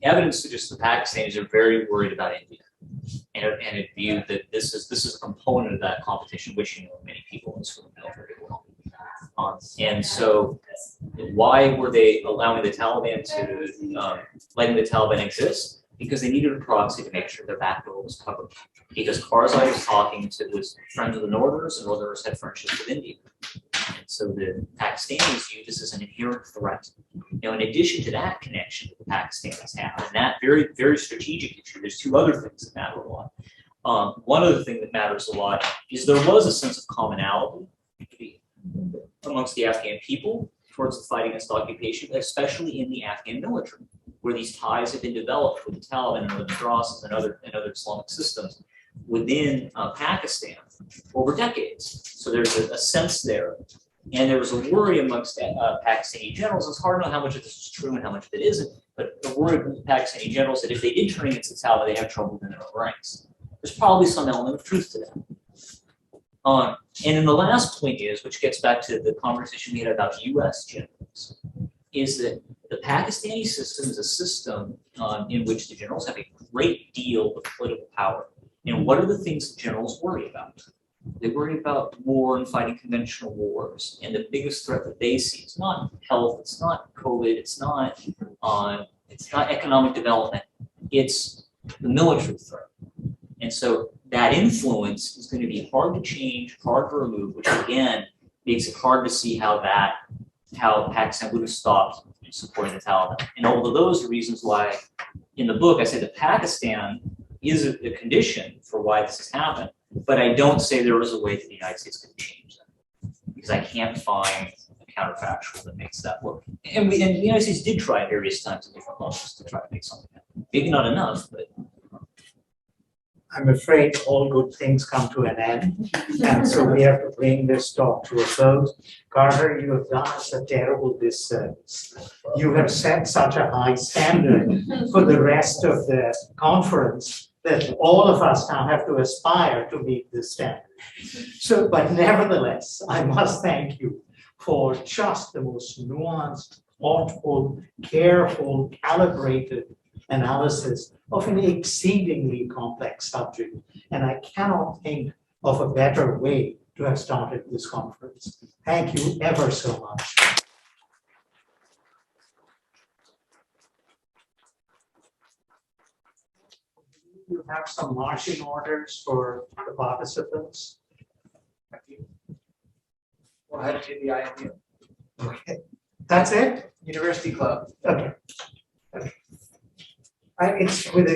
Evidence suggests the Pakistanis are very worried about India, and a view that this is a component of that competition, which many people in this room know very well. And so, why were they allowing the Taliban to letting the Taliban exist? Because they needed a proxy to make sure their back door was covered. Because Karzai was talking to his friends of the Northerners, and Northerners had friendships with India. And so the Pakistanis view this as an inherent threat. In addition to that connection that the Pakistanis have, and that very, very strategic issue, there's two other things that matter a lot. One other thing that matters a lot is there was a sense of commonality amongst the Afghan people towards the fight against occupation, especially in the Afghan military, where these ties have been developed with the Taliban and the Madrasas and other Islamic systems within Pakistan over decades. So there's a sense there. And there was a worry amongst Pakistani generals. It's hard to know how much of this is true and how much of it isn't, but the worry of the Pakistani generals that if they did turn against the Taliban, they have trouble within their own ranks. There's probably some element of truth to that. And then the last point is, which gets back to the conversation we had about U.S. generals, is that the Pakistani system is a system in which the generals have a great deal of political power. And what are the things that generals worry about? They worry about war and fighting conventional wars. And the biggest threat that they see is not health, it's not COVID, it's not economic development, it's the military threat. And so that influence is going to be hard to change, hard to remove, which again makes it hard to see how Pakistan would have stopped supporting the Taliban. And all of those are reasons why in the book I say that Pakistan is a condition for why this has happened, but I don't say there was a way that the United States could change that, because I can't find a counterfactual that makes that work. And the United States did try at various times at different levels to try to make something happen. Maybe not enough, but I'm afraid all good things come to an end, and so we have to bring this talk to a close. Carter, you have done us a terrible disservice. You have set such a high standard for the rest of the conference that all of us now have to aspire to meet this standard. So, but nevertheless, I must thank you for just the most nuanced, thoughtful, careful, calibrated analysis of an exceedingly complex subject. And I cannot think of a better way to have started this conference. Thank you ever so much. You have some marching orders for the participants. We'll head to the IMU, Okay, that's it? University Club. Okay. It's with